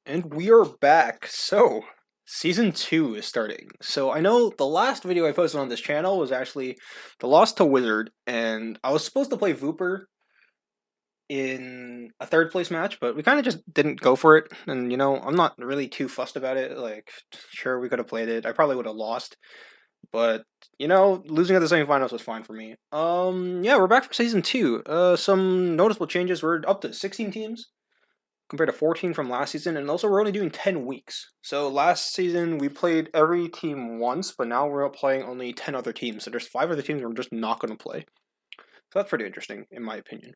And we are back. So, season 2 is starting. So, I know the last video I posted on this channel was actually the loss to Wizard, and I was supposed to play Vooper in a third place match, but we kind of just didn't go for it. And, I'm not really too fussed about it. Like, sure, we could have played it. I probably would have lost, but, losing at the semifinals was fine for me. Yeah, we're back for season 2. Some noticeable changes. We're up to 16 teams compared to 14 from last season, and also we're only doing 10 weeks. So last season we played every team once, but now we're playing only 10 other teams. So there's 5 other teams we're just not going to play. So that's pretty interesting, in my opinion.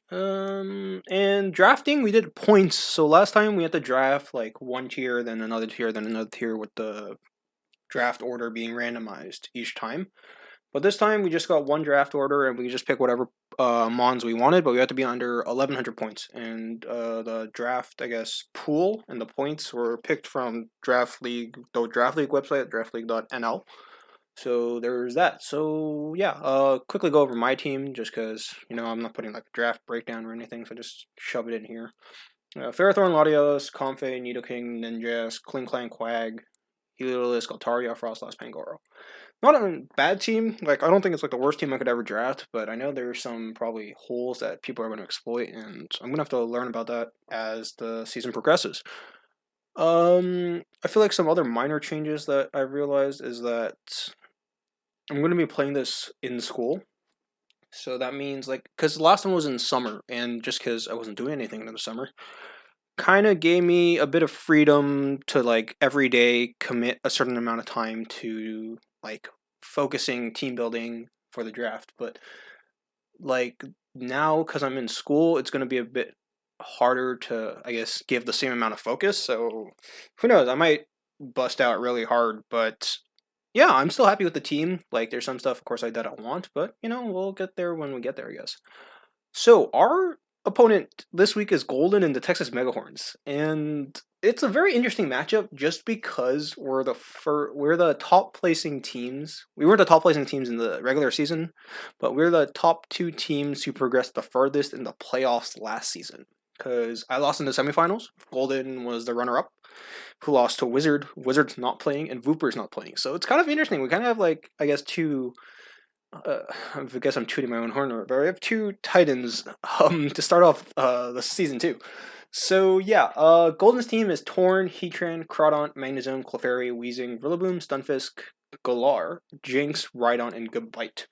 And drafting, we did points. So last time we had to draft like one tier, then another tier, then another tier, with the draft order being randomized each time. But this time we just got one draft order and we just pick whatever mons we wanted, but we had to be under 1100 points. And the draft, I guess, pool and the points were picked from Draft League, the Draft League website, draftleague.nl. So there's that. So yeah, quickly go over my team just because, I'm not putting like a draft breakdown or anything, so just shove it in here. Ferrothorn, Latios, Comfey, Nidoking, Ninjas, Klinklang, Quag, Heliolisk, Altaria, Frostlass, Pangoro. Not a bad team. Like, I don't think it's like the worst team I could ever draft, but I know there's some probably holes that people are going to exploit, and I'm gonna have to learn about that as the season progresses. I feel like some other minor changes that I realized is that I'm going to be playing this in school. So that means, like, because the last one was in summer, and just because I wasn't doing anything in the summer, kind of gave me a bit of freedom to, like, every day commit a certain amount of time to, like, focusing team building for the draft. But, like, now, because I'm in school, it's going to be a bit harder to, I guess, give the same amount of focus. So who knows? I might bust out really hard, but yeah, I'm still happy with the team. Like, there's some stuff, of course, that I want, but we'll get there when we get there, I guess. So our opponent this week is Golden and the Texas Megahorns, and it's a very interesting matchup just because we're the top placing teams. We weren't the top placing teams in the regular season, but we're the top two teams who progressed the furthest in the playoffs last season. Because I lost in the semifinals. Golden was the runner-up, who lost to Wizard. Wizard's not playing, and Vooper's not playing. So it's kind of interesting. We kind of have, like, I guess, two I guess I'm tooting my own horn, but we have two Titans to start off the season 2. So yeah, Golden's team is Torn, Heatran, Crawdaunt, Magnezone, Clefairy, Weezing, Rillaboom, Stunfisk, Galar, Jinx, Rhydon, and Gabite.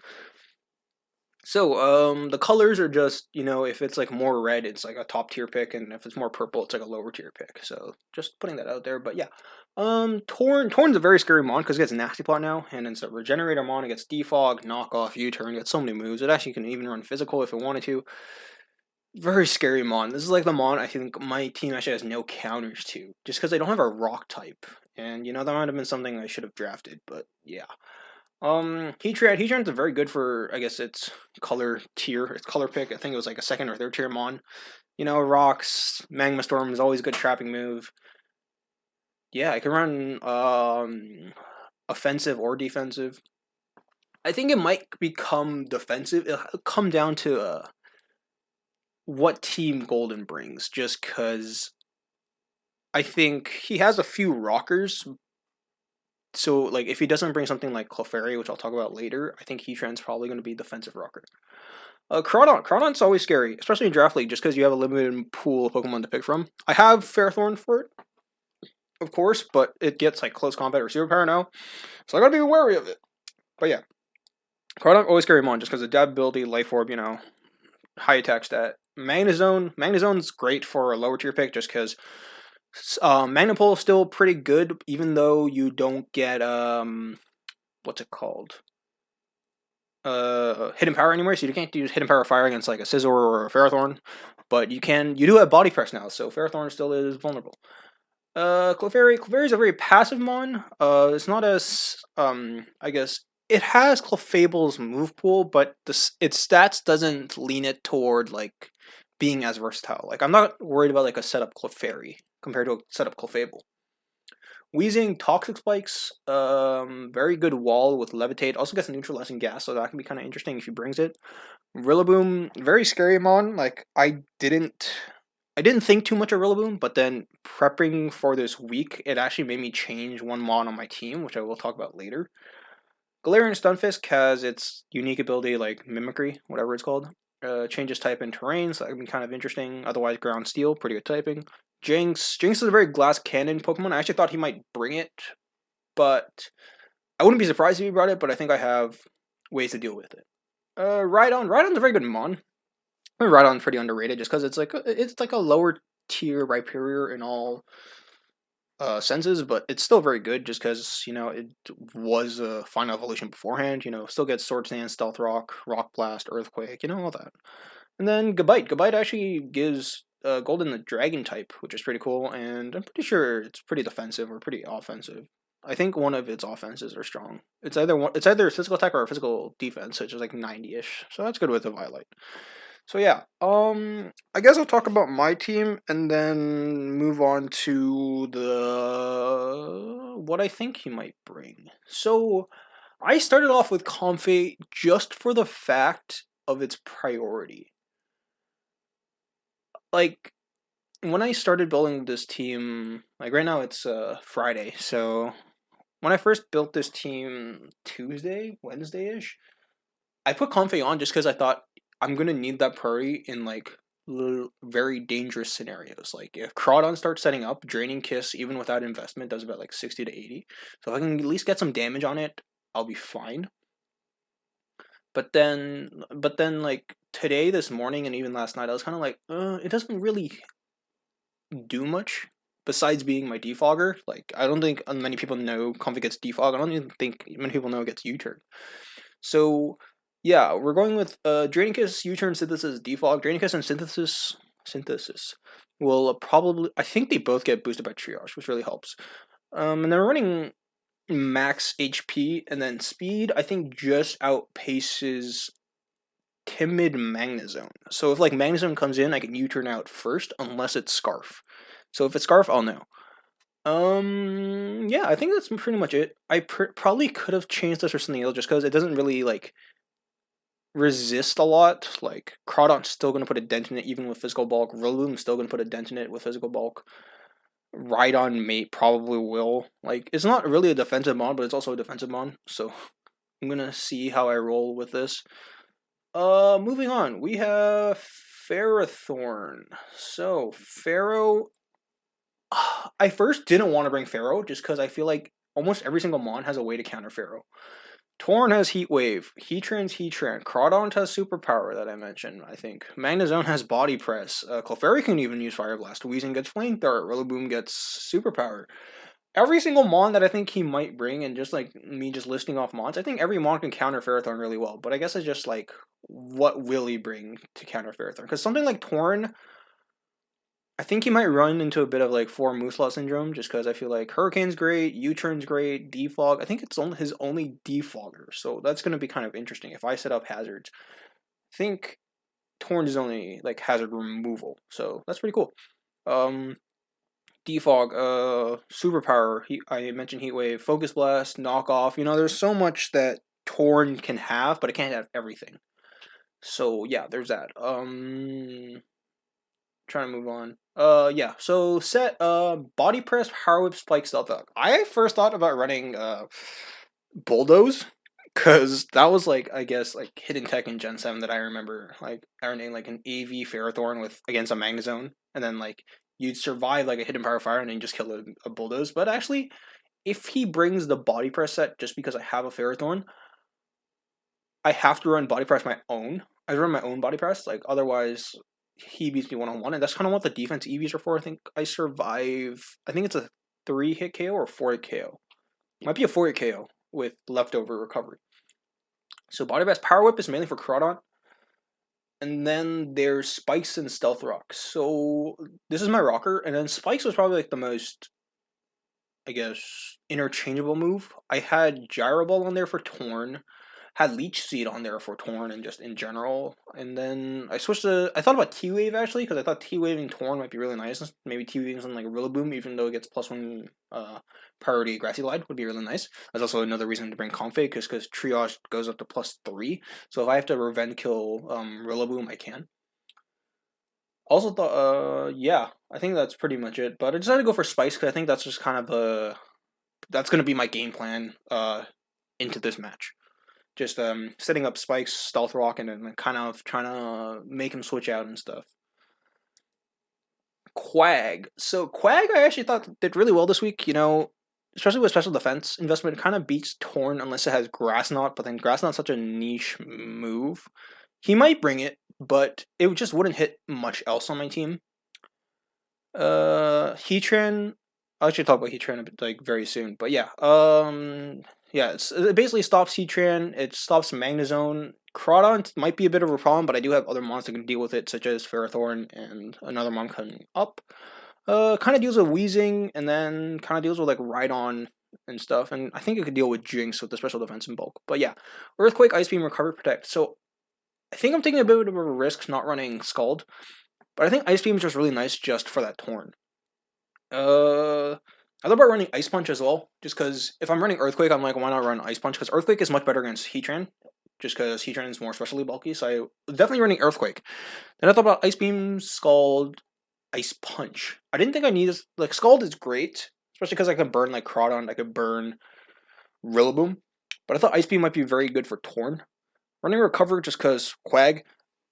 So the colors are just, if it's like more red, it's like a top tier pick, and if it's more purple, it's like a lower tier pick. So just putting that out there. But yeah, Torn's a very scary mon because it gets Nasty Plot now, and instead of Regenerator mon, it gets Defog, Knockoff, U-Turn. It gets so many moves. It actually can even run physical if it wanted to. Very scary mon. This is like the mon I think my team actually has no counters to, just because they don't have a rock type. And that might have been something I should have drafted, but yeah. Heatran's very good for, I guess, its color tier, its color pick. I think it was like a second or third tier mon. Rocks, Magma Storm is always a good trapping move. Yeah, I can run offensive or defensive. I think it might become defensive. It'll come down to what team Golden brings, just because I think he has a few rockers. So, like, if he doesn't bring something like Clefairy, which I'll talk about later, I think Heatran's probably going to be defensive rocker. Crawdaunt's always scary, especially in Draft League, just because you have a limited pool of Pokemon to pick from. I have Ferrothorn for it, of course, but it gets, like, close combat or super power now, so I gotta be wary of it. But yeah, Crawdaunt always scary mon, just because of adaptability, Life Orb, high attack stat. Magnezone's great for a lower tier pick, just because Magnapole is still pretty good, even though you don't get what's it called? Hidden power anymore, so you can't use hidden power fire against like a Scizor or a Ferrothorn, but you do have body press now, so Ferrothorn still is vulnerable. Clefairy is a very passive mon. It's not as I guess it has Clefable's move pool, but its stats doesn't lean it toward like being as versatile. Like, I'm not worried about like a setup Clefairy compared to a setup Clefable. Weezing, Toxic Spikes, very good wall with Levitate. Also gets neutralizing gas, so that can be kind of interesting if he brings it. Rillaboom, very scary mon. Like, I didn't I didn't think too much of Rillaboom, but then prepping for this week, it actually made me change one mod on my team, which I will talk about later. Galarian Stunfisk has its unique ability like Mimicry, whatever it's called. Changes type in terrain, so that can be kind of interesting. Otherwise, Ground Steel, pretty good typing. Jinx is a very glass cannon Pokemon. I actually thought he might bring it, but I wouldn't be surprised if he brought it, but I think I have ways to deal with it. Rhydon's a very good mon. I mean, Rhydon's pretty underrated just because it's like a lower tier Rhyperior in all senses, but it's still very good just because it was a final evolution beforehand. Still gets Sword Stance, Stealth Rock, Rock Blast, Earthquake, all that. And then Gabite. Gabite actually gives Golden the Dragon type, which is pretty cool, and I'm pretty sure it's pretty defensive or pretty offensive. I think one of its offenses are strong. It's either physical attack or a physical defense, which is like 90-ish. So that's good with the Violet. So yeah, I guess I'll talk about my team and then move on to the what I think he might bring. So I started off with Comfey just for the fact of its priority. Like when I started building this team, like right now it's Friday, so when I first built this team Tuesday, Wednesday-ish, I put Comfey on just because I thought I'm gonna need that priority in like very dangerous scenarios. Like if Crawdon starts setting up, Draining Kiss, even without investment, does about like 60 to 80. So if I can at least get some damage on it, I'll be fine. But then like today, this morning, and even last night, I was kind of like, it doesn't really do much besides being my defogger. Like I don't think many people know Comfey gets defog. I don't even think many people know it gets U-turn. So yeah, we're going with Draining Kiss, U-turn, Synthesis, Defog. Draining Kiss and Synthesis will probably. I think they both get boosted by Triage, which really helps. And then we're running max HP and then speed. I think just outpaces timid Magnezone. So if like Magnezone comes in, I can U-turn out first, unless it's Scarf. So if it's Scarf, I'll know. Yeah, I think that's pretty much it. I probably could have changed this or something else just because it doesn't really like resist a lot. Like Crawdon's still gonna put a dent in it even with physical bulk. Rillaboom's still gonna put a dent in it with physical bulk. Rhydon mate probably will. Like it's not really a defensive mon, but it's also a defensive mon. So I'm gonna see how I roll with this. Moving on, we have Ferrothorn. So Pharaoh, I first didn't want to bring Pharaoh just because I feel like almost every single mon has a way to counter Pharaoh. Torn has Heat Wave, Heatran's Heatran, Crawdon has Superpower that I mentioned, I think. Magnezone has Body Press, Clefairy can even use Fire Blast, Weezing gets Flamethrower, Rillaboom gets Superpower. Every single mon that I think he might bring, and just like me just listing off mons, I think every mon can counter Ferrothorn really well, but I guess it's just like, what will he bring to counter Ferrothorn? Because something like Torn, I think he might run into a bit of like 4 Mooseslot syndrome, just because I feel like Hurricane's great, U-turn's great, Defog. I think it's only his only Defogger, so that's going to be kind of interesting if I set up hazards. I think Torn is only like hazard removal, so that's pretty cool. Defog, Superpower. I mentioned Heat Wave, Focus Blast, Knockoff. There's so much that Torn can have, but it can't have everything. So yeah, there's that. Trying to move on. Yeah. So set Body Press, Power Whip, Spike, Stealth Rock. I first thought about running Bulldoze, cause that was like I guess like hidden tech in Gen 7 that I remember like earning like an AV Ferrothorn with against a Magnezone, and then like you'd survive like a hidden power fire and then just kill a Bulldoze. But actually, if he brings the Body Press set just because I have a Ferrothorn, I have to run Body Press my own. I run my own Body Press, like otherwise he beats me 1-on-1, and that's kind of what the defense EVs are for. I think I survive. I think it's a 3-hit KO or 4-hit KO. It might be a 4-hit KO with leftover recovery. So Body Press, Power Whip is mainly for Crawdon, and then there's Spikes and Stealth Rock. So this is my rocker, and then Spikes was probably like the most, I guess, interchangeable move. I had Gyro Ball on there for Torn, had Leech Seed on there for Torn and just in general. And then I switched to, I thought about T-Wave actually, because I thought T-Waving Torn might be really nice. Maybe T-Waving something like Rillaboom, even though it gets +1 priority Grassy Glide, would be really nice. That's also another reason to bring Comfey, because Triage goes up to +3. So if I have to Revenge Kill Rillaboom, I can. Also thought, yeah, I think that's pretty much it. But I decided to go for Spice because I think that's just kind of that's gonna be my game plan into this match. Just setting up Spike's stealth rock and then kind of trying to make him switch out and stuff. Quag. So Quag, I actually thought did really well this week. You know, especially with special defense investment, it kind of beats Torn unless it has Grass Knot. But then Grass Knot's such a niche move. He might bring it, but it just wouldn't hit much else on my team. Heatran. I should talk about Heatran a bit, like very soon. But yeah, yeah, it basically stops Heatran. It stops Magnezone. Crawdon might be a bit of a problem, but I do have other mons that can deal with it, such as Ferrothorn and another mon coming up. Kind of deals with Wheezing, and then kind of deals with like Rhydon and stuff. And I think it could deal with Jinx with the special defense in bulk. But yeah, Earthquake, Ice Beam, Recover, Protect. So I think I'm taking a bit of a risk not running Scald, but I think Ice Beam is just really nice just for that Torn. I thought about running Ice Punch as well, just because if I'm running Earthquake, I'm like, why not run Ice Punch? Because Earthquake is much better against Heatran, just because Heatran is more specially bulky. So I definitely running Earthquake. Then I thought about Ice Beam, Scald, Ice Punch. I didn't think I needed like Scald is great, especially because I could burn like Crawdon, I could burn Rillaboom, but I thought Ice Beam might be very good for Torn. Running Recover just because Quag,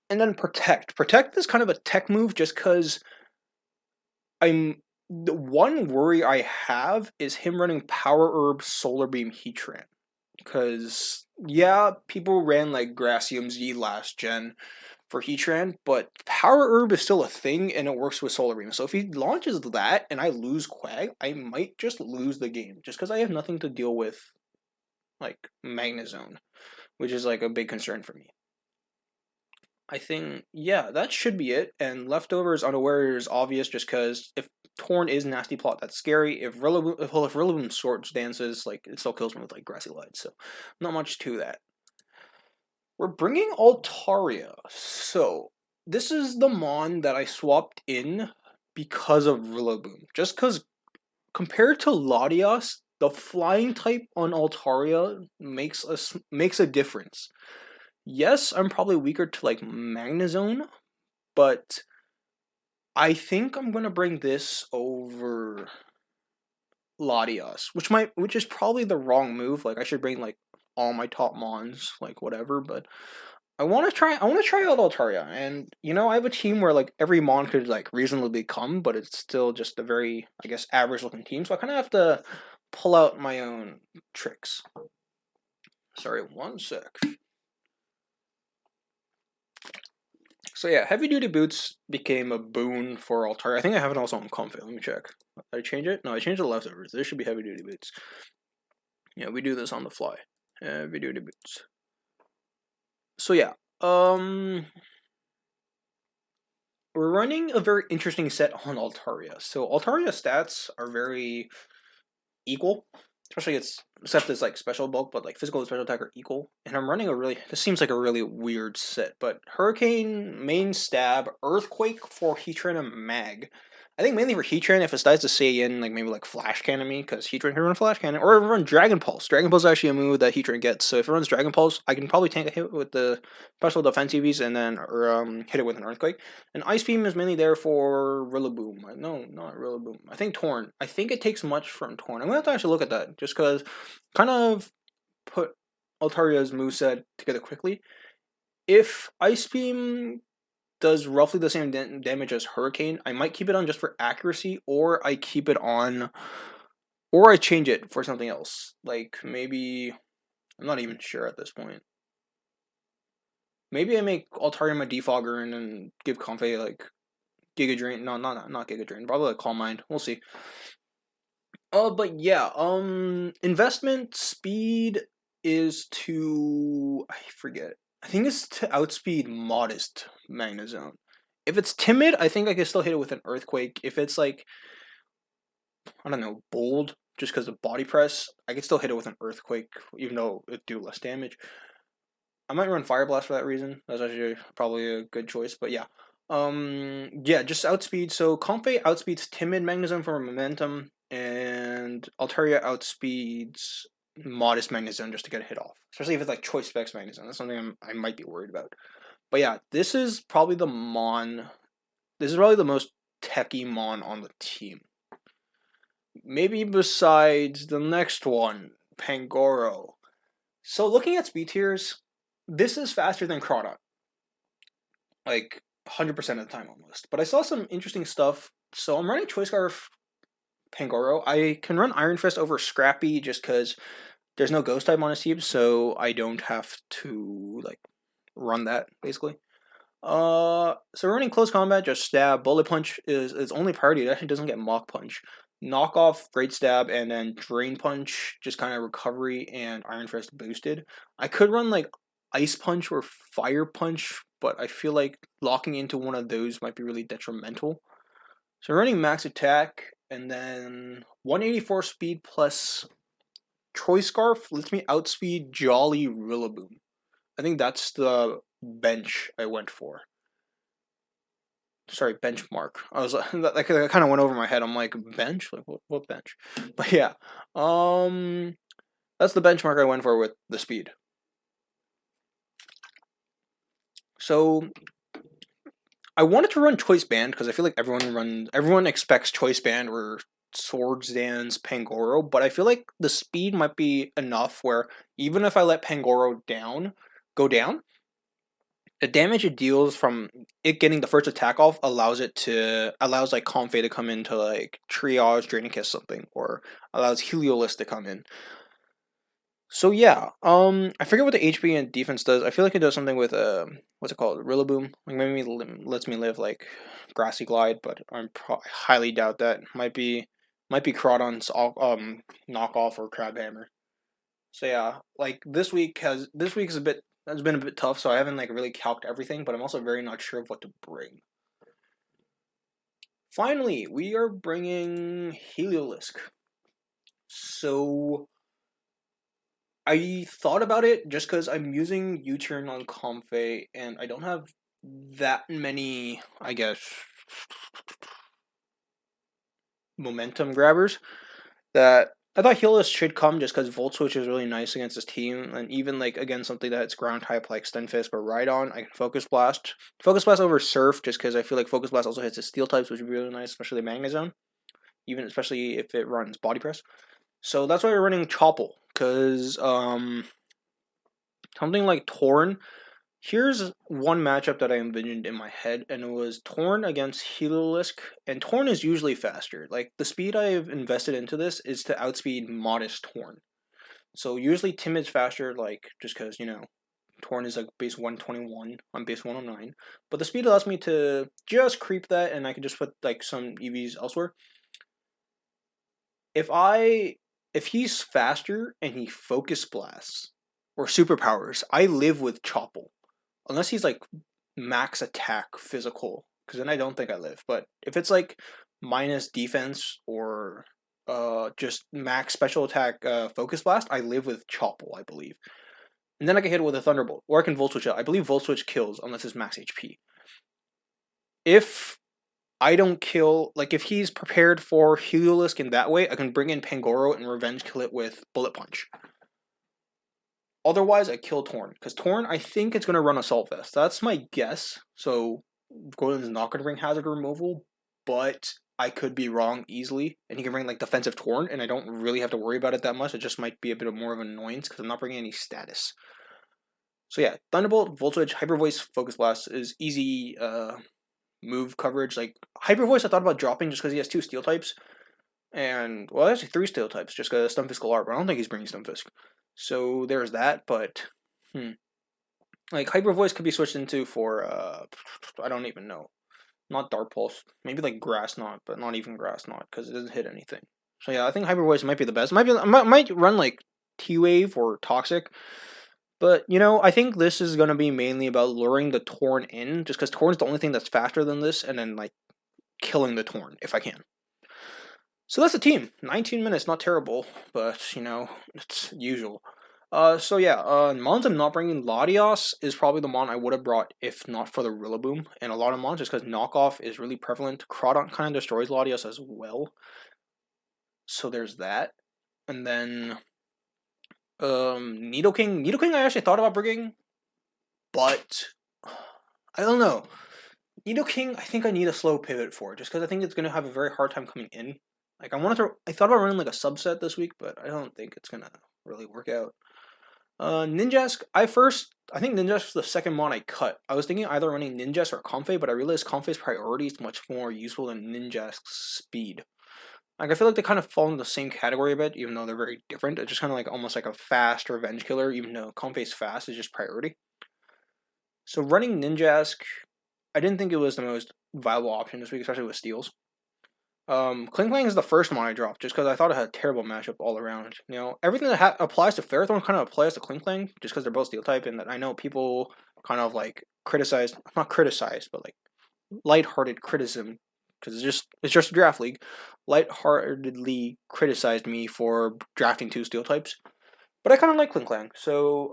and then Protect. Protect is kind of a tech move, just because I'm the one worry I have is him running Power Herb, Solar Beam, Heatran. Because, yeah, people ran like Gracium Z last gen for Heatran, but Power Herb is still a thing and it works with Solar Beam. So if he launches that and I lose Quag, I might just lose the game just because I have nothing to deal with like Magnezone, which is like a big concern for me. I think, yeah, that should be it. And Leftovers Unaware is obvious just because if Torn is Nasty Plot, that's scary. If Rillaboom Swords dances, like, it still kills me with, like, Grassy Light. So, not much to that. We're bringing Altaria. So, this is the Mon that I swapped in because of Rillaboom. Just because, compared to Latias, the flying type on Altaria makes a difference. Yes, I'm probably weaker to like Magnezone, but I think I'm gonna bring this over Latias, which is probably the wrong move. Like I should bring like all my top mons, like whatever. But I want to try out Altaria, and you know I have a team where like every mon could like reasonably come, but it's still just a very I guess average looking team. So I kind of have to pull out my own tricks. Sorry, one sec. So yeah, heavy duty boots became a boon for Altaria. I think I have it also on Comfy. Let me check. Did I change it? No, I changed the leftovers. There should be heavy duty boots. Yeah, we do this on the fly. Heavy duty boots. So yeah, we're running a very interesting set on Altaria. So Altaria stats are very equal, especially except it's like special bulk, but like physical and special attack are equal. And I'm running this seems like a really weird set, but Hurricane, Main Stab, Earthquake for Heatran and Mag. I think mainly for Heatran, if it decides to stay in, like maybe like Flash Cannon me, because Heatran can run Flash Cannon, or run Dragon Pulse. Dragon Pulse is actually a move that Heatran gets, so if it runs Dragon Pulse, I can probably tank a hit with the special defense EVs and then hit it with an Earthquake. And Ice Beam is mainly there for Rillaboom. No, not Rillaboom. I think Torn. I think it takes much from Torn. I'm going to have to actually look at that, just because kind of put Altaria's moveset together quickly. If Ice Beam does roughly the same damage as Hurricane, I might keep it on just for accuracy, or I keep it on, or I change it for something else. Like, maybe, I'm not even sure at this point. Maybe I make Altaria my defogger and then give Comfey, like, Giga Drain. No, not Giga Drain. Probably like Calm Mind. We'll see. But yeah, investment speed is to, I forget. I think it's to outspeed modest Magnezone. If it's timid, I think I can still hit it with an Earthquake. If it's like, I don't know, bold, just because of body press, I can still hit it with an Earthquake, even though it do less damage. I might run Fire Blast for that reason. That's actually probably a good choice. But yeah, yeah, just outspeed. So Comfey outspeeds timid Magnezone for momentum, and Altaria outspeeds modest Magnezone just to get a hit off. Especially if it's like choice specs Magnezone. That's something I might be worried about. But yeah, this is probably the Mon this is probably the most techy mon on the team. Maybe besides the next one, Pangoro. So looking at speed tiers, this is faster than Crawdot. Like 100% of the time almost. But I saw some interesting stuff. So I'm running Choice Scarf Pangoro. I can run Iron Fist over Scrappy just because there's no ghost type on his team, so I don't have to like run that basically. So running close combat, just stab. Bullet punch is its only priority. It actually doesn't get mock punch. Knock off, great stab, and then drain punch, just kind of recovery and Iron Fist boosted. I could run like ice punch or fire punch, but I feel like locking into one of those might be really detrimental. So running max attack and then 184 speed plus Choice Scarf lets me outspeed Jolly Rillaboom. I think that's the bench I went for. Sorry, benchmark. I was that kind of went over my head. I'm like, bench? Like what bench? But yeah, that's the benchmark I went for with the speed. So I wanted to run Choice Band because I feel like everyone expects Choice Band or Swords Dance Pangoro, but I feel like the speed might be enough where even if I let Pangoro go down, the damage it deals from it getting the first attack off allows like Comfey to come into like triage, draining kiss something, or allows Heliolisk to come in. So yeah, I forget what the HP and defense does. I feel like it does something with what's it called, Rillaboom? Like maybe lets me live like Grassy Glide, but highly doubt that. Might be Crawdon's knockoff or Crab Hammer. So yeah, like this week has been a bit tough, so I haven't like really calced everything, but I'm also very not sure of what to bring. Finally, we are bringing Heliolisk. So I thought about it just because I'm using U-turn on Comfey, and I don't have that many, I guess, momentum grabbers that I thought Heliolisk should come just because Volt Switch is really nice against this team, and even like against something that's ground type like Stunfisk or Rhydon, I can Focus Blast. Focus Blast over Surf just because I feel like Focus Blast also hits the Steel types, which would be really nice, especially Magnezone, especially if it runs Body Press. So that's why we're running Chople, because something like Torn. Here's one matchup that I envisioned in my head, and it was Torn against Heliolisk, and Torn is usually faster. Like, the speed I've invested into this is to outspeed Modest Torn. So usually Timid's faster, like, just because, Torn is like base 121, I'm base 109. But the speed allows me to just creep that, and I can just put, like, some EVs elsewhere. If he's faster and he Focus Blasts, or Superpowers, I live with Chople. Unless he's like max attack physical, because then I don't think I live. But if it's like minus defense or just max special attack Focus Blast, I live with Chople, I believe. And then I can hit it with a Thunderbolt, or I can Volt Switch it. I believe Volt Switch kills unless it's max HP. If I don't kill, like if he's prepared for Heliolisk in that way, I can bring in Pangoro and revenge kill it with Bullet Punch. Otherwise, I kill Torn. Because Torn, I think it's going to run Assault Vest. That's my guess. So, Gordon's not going to bring Hazard Removal, but I could be wrong easily. And he can bring, like, Defensive Torn, and I don't really have to worry about it that much. It just might be a bit more of an annoyance, because I'm not bringing any status. So, yeah, Thunderbolt, Volt Switch, Hyper Voice, Focus Blast is easy move coverage. Like, Hyper Voice I thought about dropping just because he has 2 Steel types. And, well, actually 3 Steel types, just because Stunfisk Galar, but I don't think he's bringing Stunfisk. So there's that, but like Hyper Voice could be switched into for I don't even know, not Dark Pulse, maybe like Grass Knot, but not even Grass Knot because it doesn't hit anything. So yeah, I think Hyper Voice might be the best. Might run like T Wave or Toxic, but I think this is gonna be mainly about luring the Torn in, just because Torn's the only thing that's faster than this, and then like killing the Torn if I can. So that's the team. 19 minutes, not terrible, but it's usual. So yeah, Mons I'm not bringing. Latios is probably the Mon I would have brought if not for the Rillaboom, and a lot of Mons just because knockoff is really prevalent. Crawdon kind of destroys Latios as well. So there's that, and then Nidoking. Nidoking I actually thought about bringing, but I don't know. Nido King, I think I need a slow pivot for it, just because I think it's going to have a very hard time coming in. Like, I thought about running like a subset this week, but I don't think it's going to really work out. Ninjask, I think Ninjask was the second mon I cut. I was thinking either running Ninjask or Comfey, but I realized Comfey's priority is much more useful than Ninjask's speed. Like, I feel like they kind of fall in the same category a bit, even though they're very different. It's just kind of like almost like a fast revenge killer, even though Comfey's fast is just priority. So running Ninjask, I didn't think it was the most viable option this week, especially with steals. Kling Klang is the first one I dropped, just because I thought it had a terrible matchup all around. You know, everything that applies to Ferrothorn kind of applies to Kling Klang, just because they're both steel type, and that I know people kind of like not criticized, but like lighthearted criticism, because it's just a draft league, lightheartedly criticized me for drafting two steel types. But I kind of like Kling Klang, so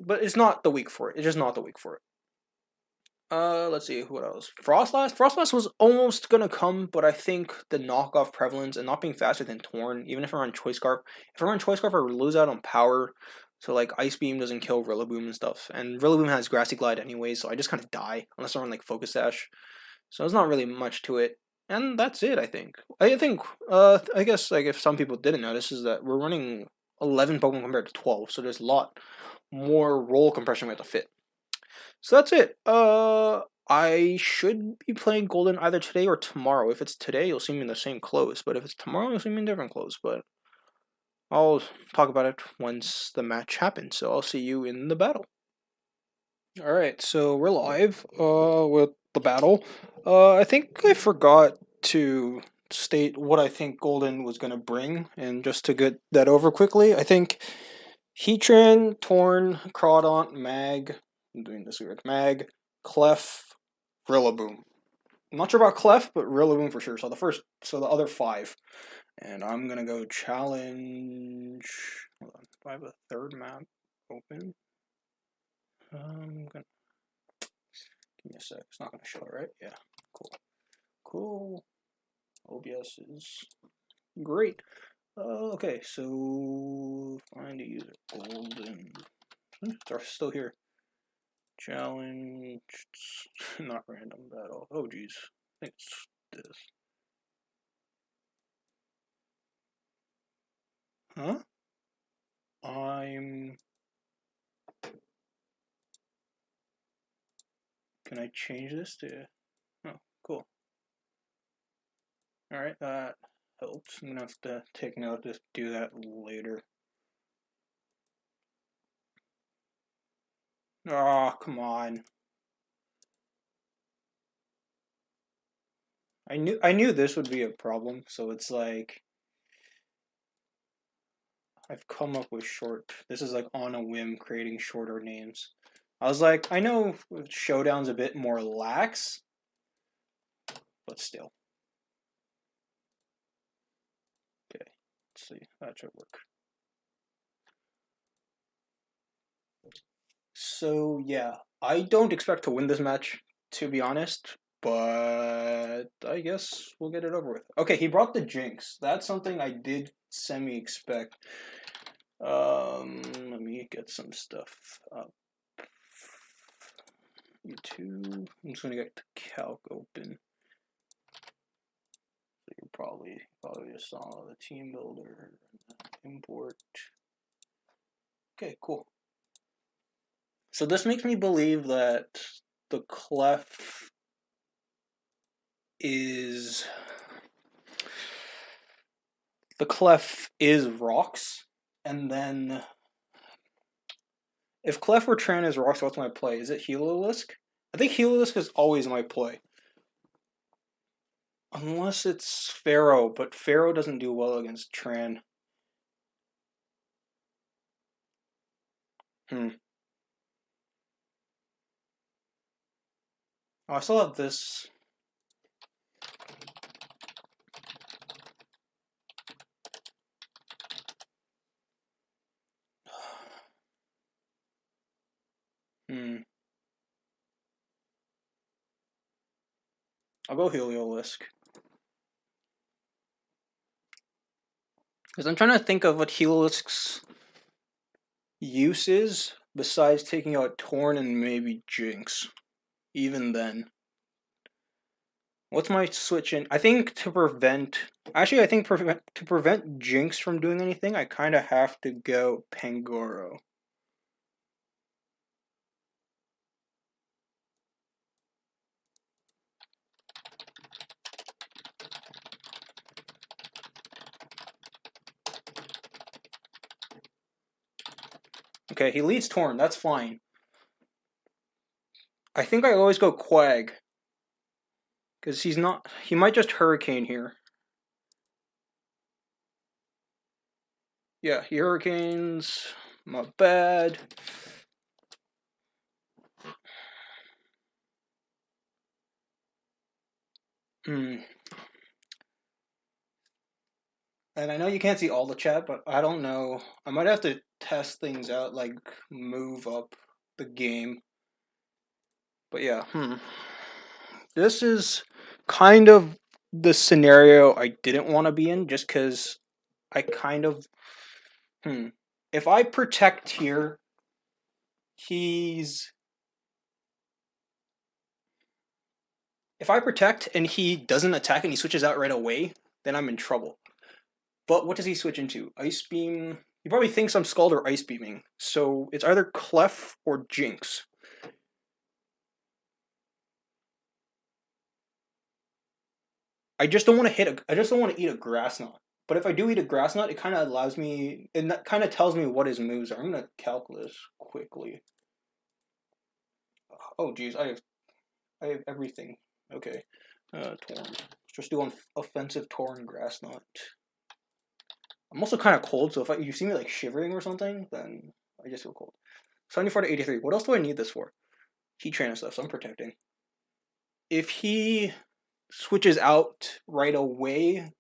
but it's not the week for it. It's just not the week for it. Let's see what else. Frostlass. Frostlass was almost gonna come, but I think the knockoff prevalence and not being faster than Torn, even if I run Choice Scarf, if I run Choice Scarf, I lose out on power. So like Ice Beam doesn't kill Rillaboom and stuff, and Rillaboom has Grassy Glide anyway, so I just kind of die unless I run like Focus Sash. So there's not really much to it, and that's it. I think. I guess like if some people didn't notice is that we're running 11 Pokemon compared to 12, so there's a lot more roll compression we have to fit. So that's it. I should be playing Golden either today or tomorrow. If it's today, you'll see me in the same clothes. But if it's tomorrow, you'll see me in different clothes. But I'll talk about it once the match happens. So I'll see you in the battle. Alright, so we're live with the battle. I think I forgot to state what I think Golden was going to bring. And just to get that over quickly, I think Heatran, Torn, Crawdaunt, Mag... I'm doing this weird. Mag, Clef, Rillaboom. I'm not sure about Clef, but Rillaboom for sure. So the other five. And I'm gonna go challenge. Hold on. Do I have a third map open? Give me a sec. It's not gonna show it, right? Yeah. Cool. OBS is great. Okay, so find a user. Golden. They're still here. Challenge, not random battle. Oh geez, I think it's this. Huh? Can I change this to? Oh, cool. All right, that helps. I'm gonna have to take note to do that later. Oh, come on. I knew this would be a problem, so it's like I've come up with this is like on a whim creating shorter names. I was like, I know Showdown's a bit more lax, but still. Okay, let's see, that should work. So yeah, I don't expect to win this match, to be honest, but I guess we'll get it over with. Okay, he brought the Jinx. That's something I did semi-expect. Let me get some stuff up. YouTube. I'm just gonna get the calc open. So you probably just saw the team builder, import. Okay, cool. So this makes me believe that the Clef is rocks, and then if Clef or Tran is rocks, what's my play? Is it Heliolisk? I think Heliolisk is always my play. Unless it's Pharaoh, but Pharaoh doesn't do well against Tran. Oh, I still have this. I'll go Heliolisk. Because I'm trying to think of what Heliolisk's use is, besides taking out Torn and maybe Jinx. Even then. What's my switch in? I think to prevent. Actually, I think to prevent Jinx from doing anything, I kind of have to go Pangoro. Okay, he leads Torn. That's fine. I think I always go Quag. Because he's not. He might just Hurricane here. Yeah, he Hurricanes. My bad. Hmm. And I know you can't see all the chat, but I don't know. I might have to test things out, like move up the game. But yeah, this is kind of the scenario I didn't want to be in, just because I kind of, if I protect here, he's, if I protect and he doesn't attack and he switches out right away, then I'm in trouble. But what does he switch into? Ice Beam. He probably thinks I'm Scald or Ice Beaming, so it's either Clef or Jinx. I just don't want to hit I just don't want to eat a grass knot. But if I do eat a grass knot, it kind of allows me. It kind of tells me what his moves are. I'm gonna calculus quickly. Oh geez, I have everything. Okay, Torn. Just do offensive Torn grass knot. I'm also kind of cold, so if you see me like shivering or something, then I just feel cold. 74 to 83. What else do I need this for? Heat train and stuff, so I'm protecting. If he switches out right away,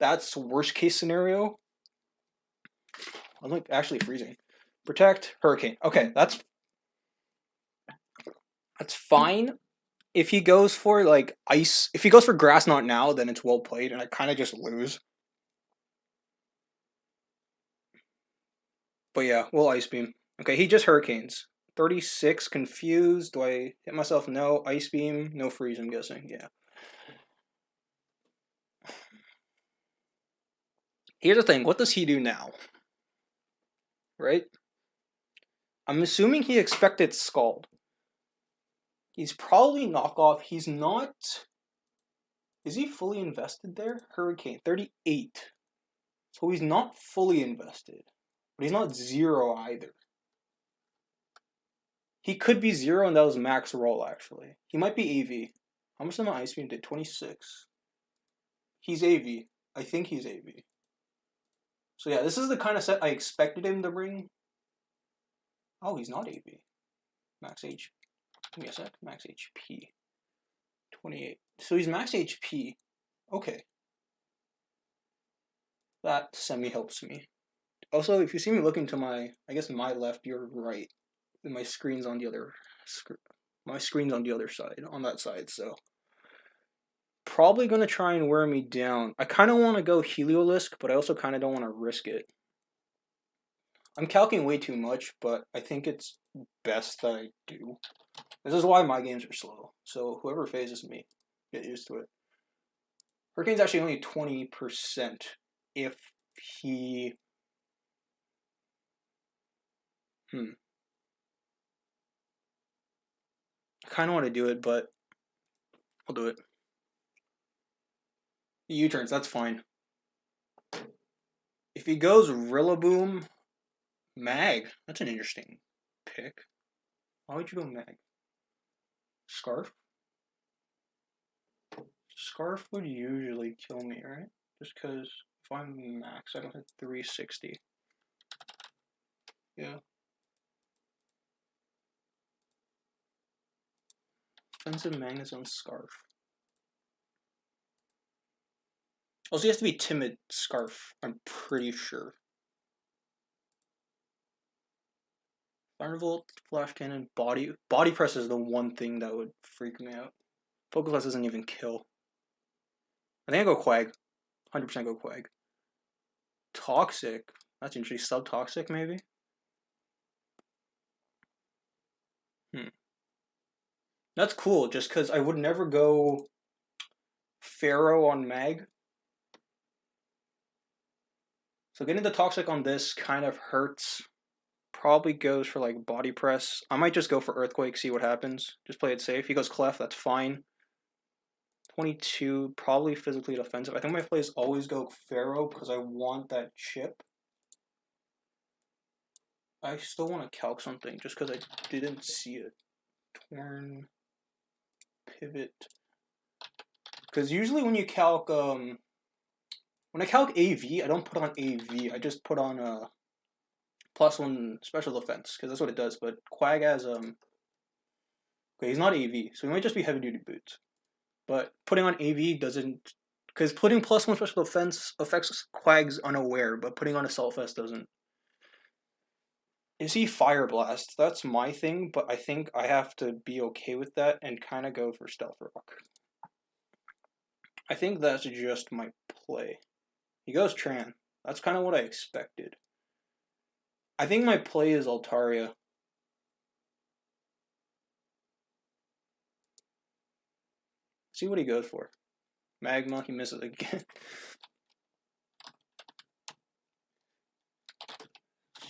that's worst case scenario. I'm like actually freezing. Protect, Hurricane. Okay, that's fine. If he goes for like ice, if he goes for grass knot now, then it's well played, and I kind of just lose. But yeah, we'll ice beam. Okay, he just Hurricanes. 36, confused. Do I hit myself? No. Ice beam, no freeze, I'm guessing. Yeah. Here's the thing, what does he do now? Right? I'm assuming he expected Scald. He's probably knockoff. He's not. Is he fully invested there? Hurricane, 38. So he's not fully invested. But he's not zero either. He could be zero and that was max roll actually. He might be AV. How much did my Ice Beam did? 26. He's AV. I think he's AV. So yeah, this is the kind of set I expected him to bring. Oh, he's not AV. Max H. Give me a sec. Max HP. 28. So he's max HP. Okay. That semi helps me. Also, if you see me looking to my, I guess my left, your right. My screen's on the other. My screen's on the other side, on that side. So probably gonna try and wear me down. I kind of want to go Heliolisk, but I also kind of don't want to risk it. I'm calcing way too much, but I think it's best that I do. This is why my games are slow. So whoever phases me, get used to it. Hurricane's actually only 20% if he. I kind of want to do it, but I'll do it. U-turns, that's fine. If he goes Rillaboom, Mag, that's an interesting pick. Why would you go Mag? Scarf? Scarf would usually kill me, right? Just because if I'm max, I don't hit 360. Yeah. Offensive Magnus on Scarf. Also, he has to be timid Scarf, I'm pretty sure. Thunderbolt, Flash Cannon, Body Press is the one thing that would freak me out. Focus Blast doesn't even kill. I think I go Quag. 100% go Quag. Toxic. That's interesting. Sub-Toxic, maybe? That's cool, just because I would never go Pharaoh on Mag. So getting the Toxic on this kind of hurts. Probably goes for like Body Press. I might just go for Earthquake, see what happens. Just play it safe. He goes Clef, that's fine. 22, probably physically defensive. I think my plays always go Pharaoh because I want that chip. I still want to calc something just because I didn't see it. Torn, pivot. Because usually when you calc, when I calc AV, I don't put on AV. I just put on +1 special defense because that's what it does. But Quag has okay, he's not AV, so he might just be heavy duty boots. But putting on AV doesn't, because putting +1 special defense affects Quag's unaware, but putting on a Self-S doesn't. Is he Fire Blast? That's my thing, but I think I have to be okay with that and kind of go for Stealth Rock. I think that's just my play. He goes Tran. That's kind of what I expected. I think my play is Altaria. See what he goes for. Magma, he misses again.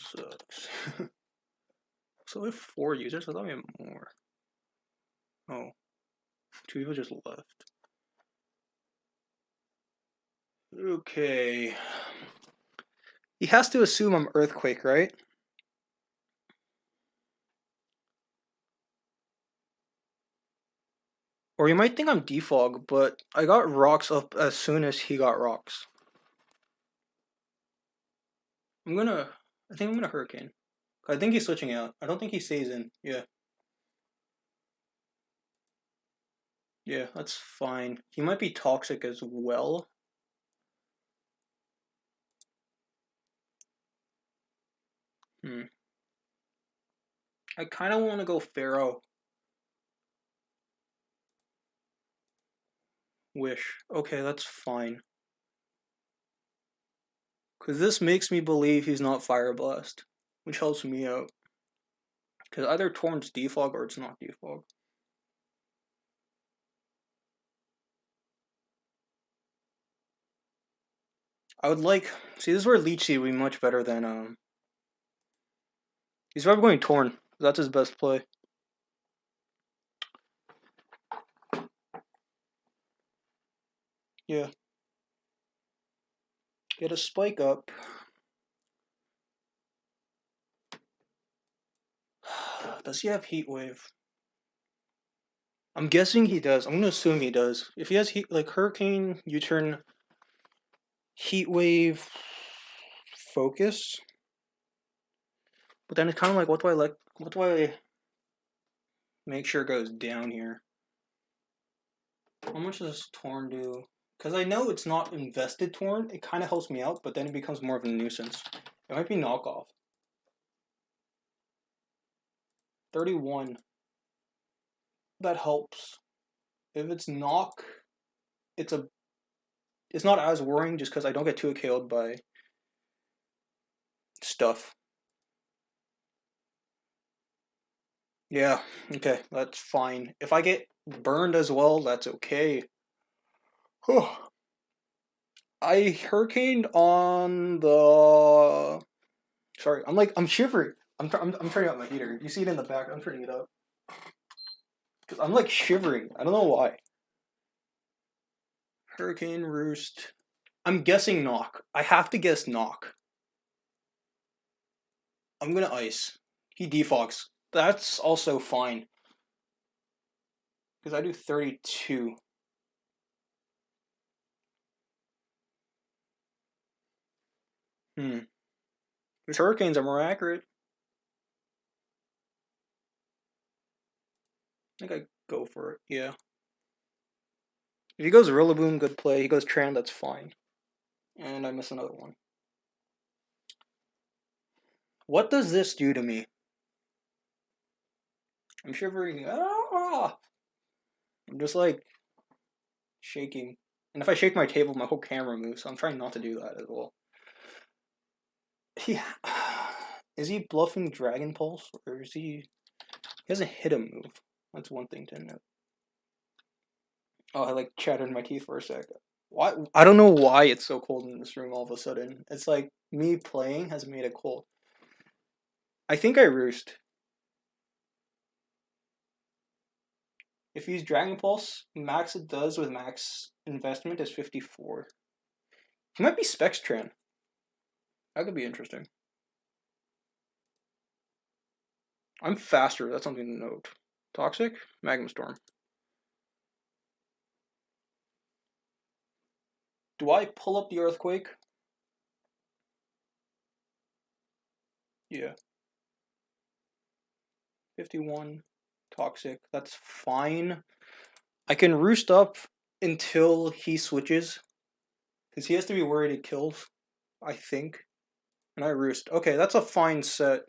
Sucks. So we have 4 users? I thought we had more. Oh. 2 people just left. Okay. He has to assume I'm Earthquake, right? Or you might think I'm Defog, but I got rocks up as soon as he got rocks. I think I'm gonna Hurricane. I think he's switching out. I don't think he stays in. Yeah. Yeah, that's fine. He might be Toxic as well. I kind of want to go Pharaoh. Wish. Okay, that's fine. Because this makes me believe he's not Fire Blast, which helps me out. Because either Torn's Defog or it's not Defog. I would like... See, this is where Leechy would be much better than... He's probably going Torn. That's his best play. Yeah. Get a spike up. Does he have Heat Wave? I'm guessing he does. I'm gonna assume he does. If he has Heat, like Hurricane, U-turn, Heat Wave, Focus. But then it's kind of like, what do I make sure goes down here? How much does Torn do? Because I know it's not invested Torn. It kind of helps me out, but then it becomes more of a nuisance. It might be knockoff. 31. That helps. If it's knock, it's not as worrying just because I don't get too KO'd by stuff. Yeah, okay, that's fine. If I get burned as well, that's okay. I hurricaned on the... Sorry, I'm shivering. I'm turning up my heater. You see it in the back. I'm turning it up. Cause I'm like shivering. I don't know why. Hurricane Roost. I'm guessing knock. I have to guess knock. I'm gonna ice. He defogs. That's also fine. Because I do 32. His hurricanes are more accurate. I think I go for it. Yeah. If he goes Rillaboom, good play. He goes Tran, that's fine. And I miss another one. What does this do to me? I'm shivering. Ah! I'm just like shaking. And if I shake my table, my whole camera moves. So I'm trying not to do that as well. Is he bluffing Dragon Pulse? Or is he... He hasn't hit a move. That's one thing to note. Oh, I like chattered my teeth for a sec. Why? I don't know why it's so cold in this room all of a sudden. It's like me playing has made it cold. I think I roost. If he's Dragon Pulse, max it does with max investment is 54. He might be Spectran. That could be interesting. I'm faster. That's something to note. Toxic? Magma Storm. Do I pull up the Earthquake? Yeah. 51. Toxic. That's fine. I can roost up until he switches. Because he has to be worried it kills. I think. And I roost. Okay, that's a fine set.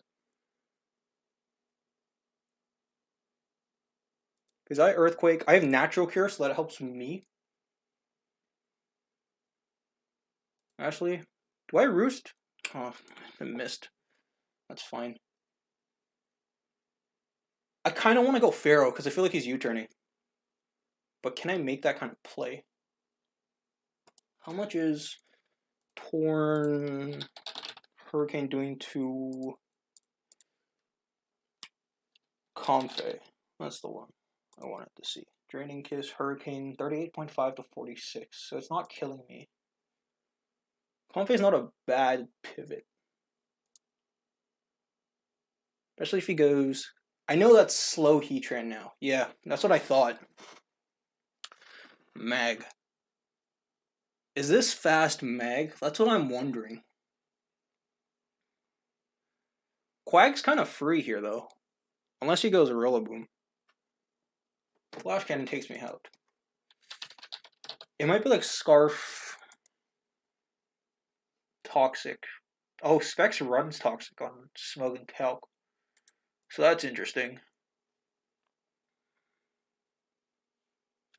Because I Earthquake. I have Natural Cure, so that helps me. Actually, do I roost? Oh, I missed. That's fine. I kind of want to go Pharaoh because I feel like he's U-turning. But can I make that kind of play? How much is Torn Hurricane doing to Comfey? That's the one I wanted to see. Draining Kiss, Hurricane, 38.5 to 46. So it's not killing me. Comfey's not a bad pivot. Especially if he goes... I know that's slow Heatran now. Yeah, that's what I thought. Mag. Is this fast Mag? That's what I'm wondering. Quag's kind of free here, though. Unless he goes Rillaboom. Flash Cannon takes me out. It might be like Scarf... Toxic. Oh, Specs runs Toxic on Smoking Calc. So that's interesting.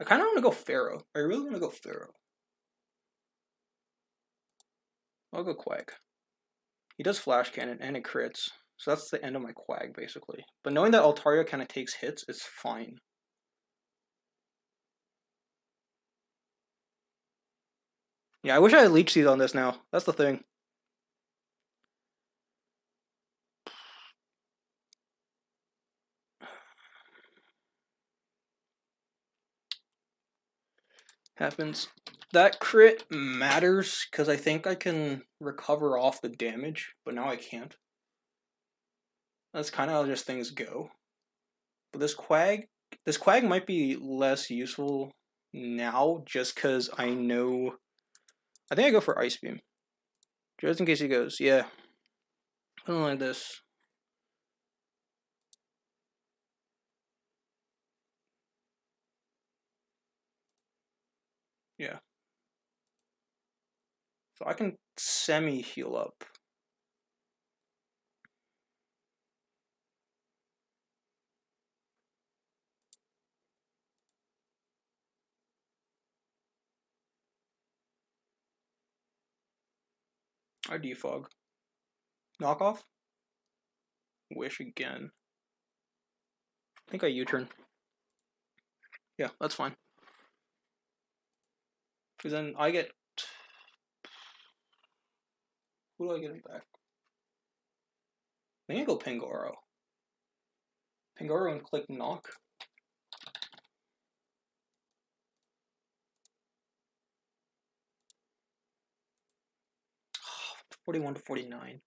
I kind of want to go Pharaoh. I really want to go Pharaoh. I'll go Quag. He does Flash Cannon and it crits. So that's the end of my Quag, basically. But knowing that Altaria kind of takes hits is fine. Yeah, I wish I had Leech Seed on this now. That's the thing. Happens. That crit matters because I think I can recover off the damage, but now I can't. That's kind of how just things go. But this Quag might be less useful now just because I know... I think I go for Ice Beam. Just in case he goes, yeah. Something like this. Yeah. So I can semi-heal up. I defog. Knockoff? Wish again. I think I U-turn. Yeah, that's fine. Because then I get... Who do I get back? I think I go Pangoro. Pangoro and click Knock. 41 to 49.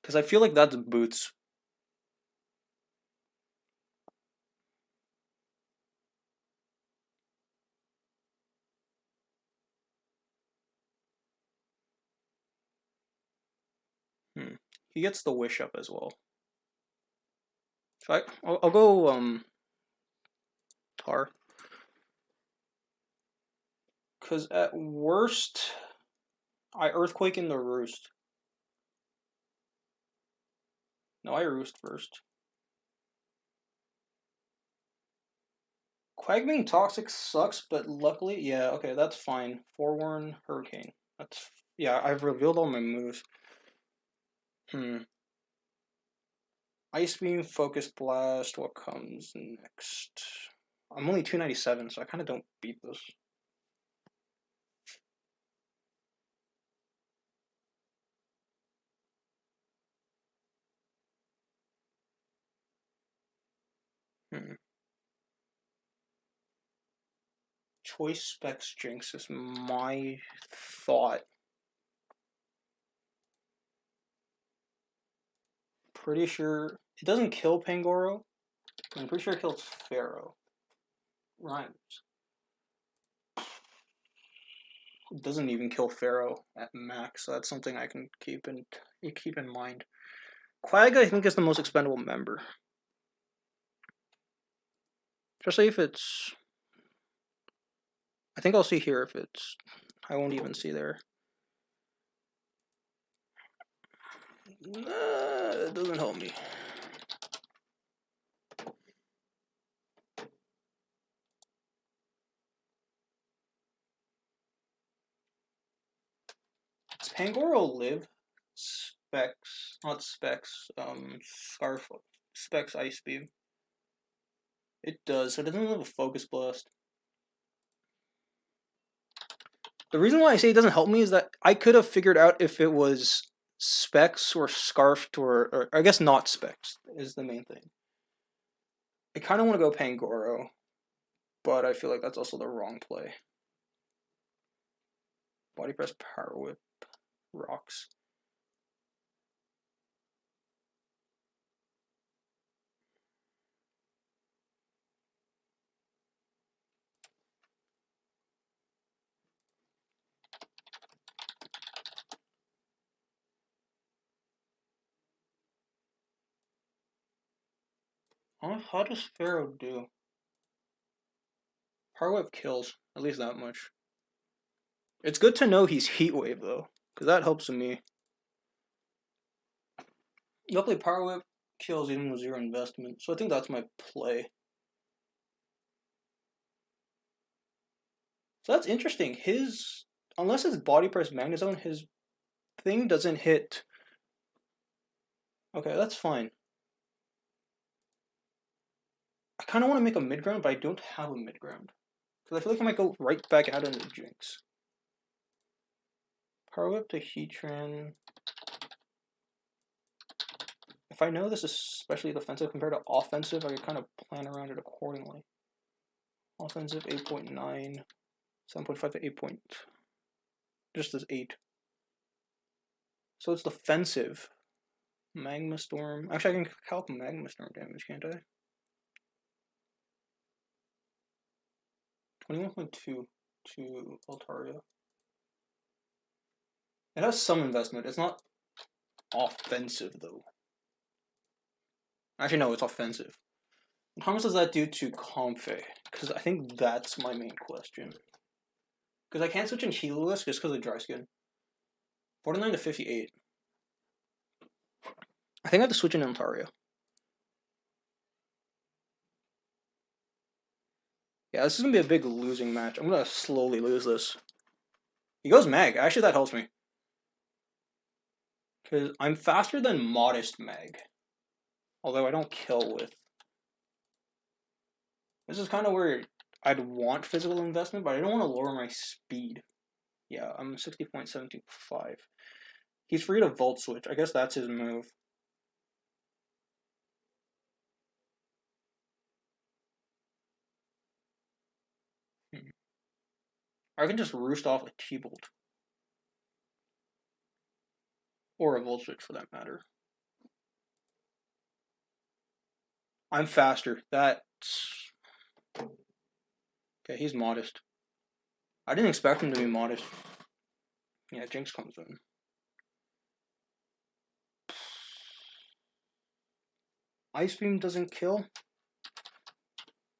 Because I feel like that's boots. He gets the wish up as well. So I'll go Tar. Because at worst, I Earthquake in the Roost. No, I Roost first. Quag being toxic sucks, but luckily, yeah, okay, that's fine. Forewarn, Hurricane. That's, yeah, I've revealed all my moves. Ice Beam, Focus Blast, what comes next? I'm only 297, so I kind of don't beat this. Choice Specs Jinx is my thought. Pretty sure it doesn't kill Pangoro. I'm pretty sure it kills Pharaoh. Rhymes. It doesn't even kill Pharaoh at max, so that's something I can keep in mind. Quag, I think, is the most expendable member. Especially if it's... I think I'll see here if it's... I won't even see there. It doesn't help me. Does Pangoro live? Specs, not Specs, Scarf, Specs Ice Beam. It does, so it doesn't have a Focus Blast. The reason why I say it doesn't help me is that I could have figured out if it was Specs or Scarfed or I guess not Specs is the main thing. I kind of want to go Pangoro, but I feel like that's also the wrong play. Body Press, Power Whip, Rocks. How does Pharaoh do? Power Whip kills, at least that much. It's good to know he's Heat Wave though, because that helps me. Luckily, Power Whip kills even with 0 investment, so I think that's my play. So that's interesting. Unless his Body Press Magnezone, his thing doesn't hit. Okay, that's fine. I kind of want to make a mid-ground, but I don't have a mid-ground. Because I feel like I might go right back out into Jinx. Power Whip to Heatran. If I know this is especially defensive compared to offensive, I could kind of plan around it accordingly. Offensive 8.9, 7.5 to 8 point. Just as 8. So it's defensive. Magma Storm. Actually, I can calc Magma Storm damage, can't I? 21.2 to Altaria. It has some investment. It's not offensive, though. Actually, no, it's offensive. How much does that do to Comfey? Because I think that's my main question. Because I can't switch in Healyless just because of Dry Skin. 49 to 58. I think I have to switch in Altaria. Yeah, this is going to be a big losing match. I'm going to slowly lose this. He goes Mag. Actually, that helps me. Because I'm faster than Modest Mag. Although I don't kill with. This is kind of where I'd want physical investment, but I don't want to lower my speed. Yeah, I'm 60.725. He's free to Volt Switch. I guess that's his move. I can just roost off a T-Bolt. Or a Volt Switch for that matter. I'm faster. That's... Okay, he's modest. I didn't expect him to be modest. Yeah, Jinx comes in. Ice Beam doesn't kill.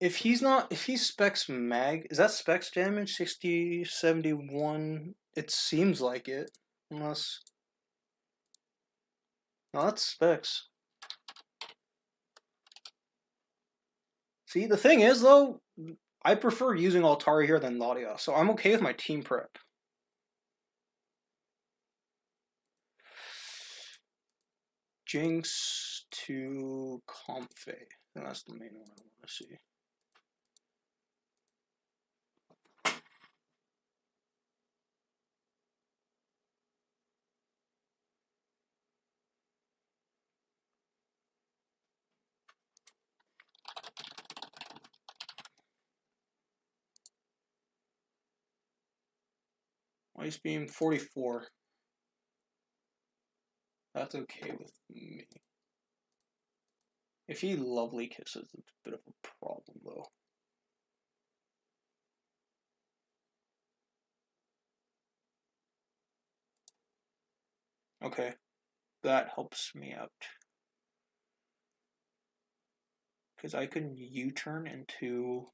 If he's Specs Mag, is that Specs damage? 60, 71? It seems like it. Unless... No, that's Specs. See, the thing is, though, I prefer using Altari here than Ladia, so I'm okay with my team prep. Jinx to Comfey. That's the main one I want to see. Ice Beam 44. That's okay with me. If he lovely kisses, it's a bit of a problem though. Okay, that helps me out. Because I can U-turn into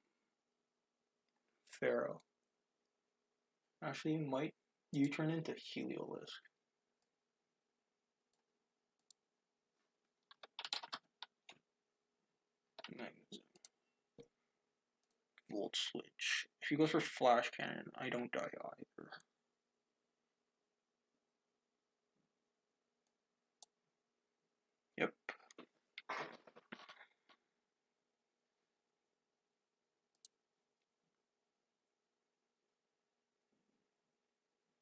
Pharaoh. Actually, might U-turn into Heliolisk. Volt Switch. If he goes for Flash Cannon, I don't die either. Yep.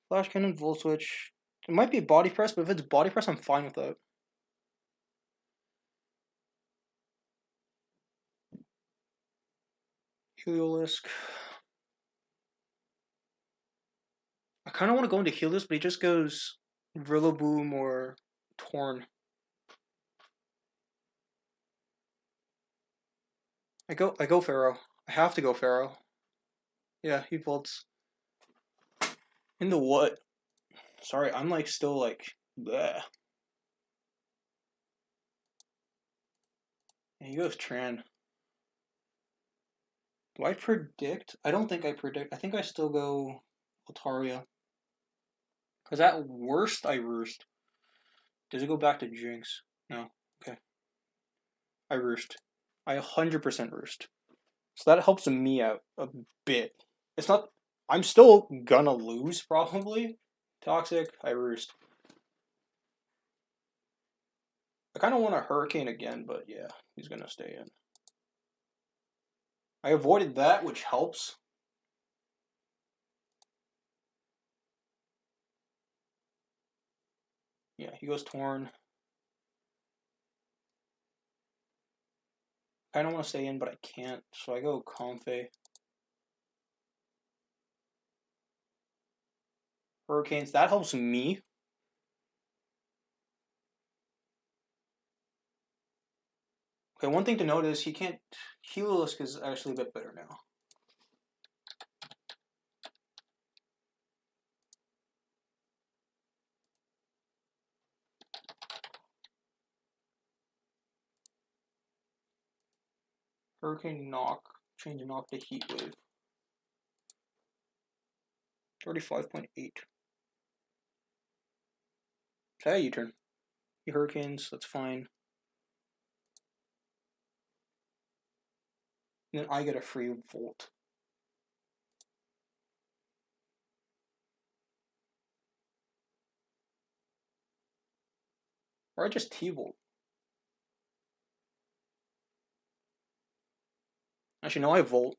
Flash Cannon, Volt Switch. It might be Body Press, but if it's Body Press, I'm fine with that. Heliolisk. I kind of want to go into Heliolisk, but he just goes Rillaboom or Torn. I go Pharaoh. I have to go Pharaoh. Yeah, he bolts. Into what? Sorry, I'm like still like bleh. And he goes Tran. Do I predict? I don't think I predict. I think I still go Altaria. Because at worst, I roost. Does it go back to Jinx? No. Okay. I roost. I 100% roost. So that helps me out a bit. It's not. I'm still gonna lose, probably. Toxic, I roost. I kind of want a Hurricane again, but yeah, he's gonna stay in. I avoided that, which helps. Yeah, he goes Torn. I don't want to stay in, but I can't, so I go Comfey. Hurricanes, that helps me. Okay, one thing to note is he can't. Heliolisk is actually a bit better now. Hurricane Knock, change Knock to Heat Wave. 35.8. Okay, U-turn. He Hurricanes, that's fine. And then I get a free Volt. Or I just T-Volt. Actually, no, I Volt.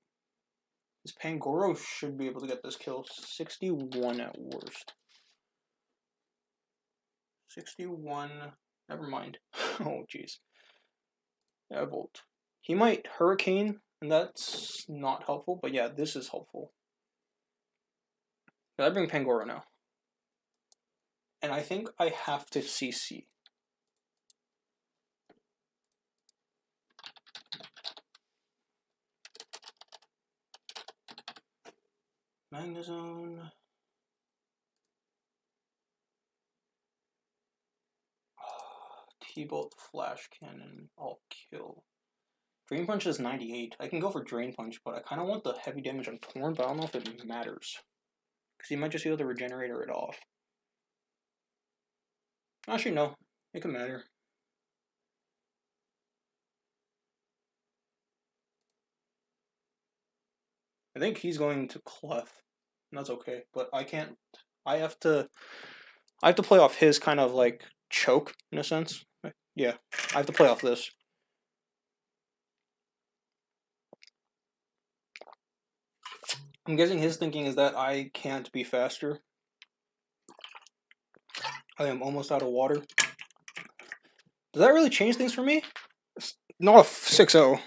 This Pangoro should be able to get this kill. 61 at worst. 61. Never mind. Oh, jeez. Yeah, Volt. He might Hurricane, and that's not helpful, but yeah, this is helpful. I bring Pangoro now. And I think I have to CC. Magnezone. T-Bolt, Flash Cannon, I'll kill. Drain Punch is 98. I can go for Drain Punch, but I kind of want the heavy damage on Torn, but I don't know if it matters. Because he might just be able to Regenerator it off. Actually, no. It can matter. I think he's going to Clef. And that's okay. But I can't. I have to play off his kind of like choke, in a sense. Yeah, I have to play off this. I'm guessing his thinking is that I can't be faster. I am almost out of water. Does that really change things for me? Not a 6-0.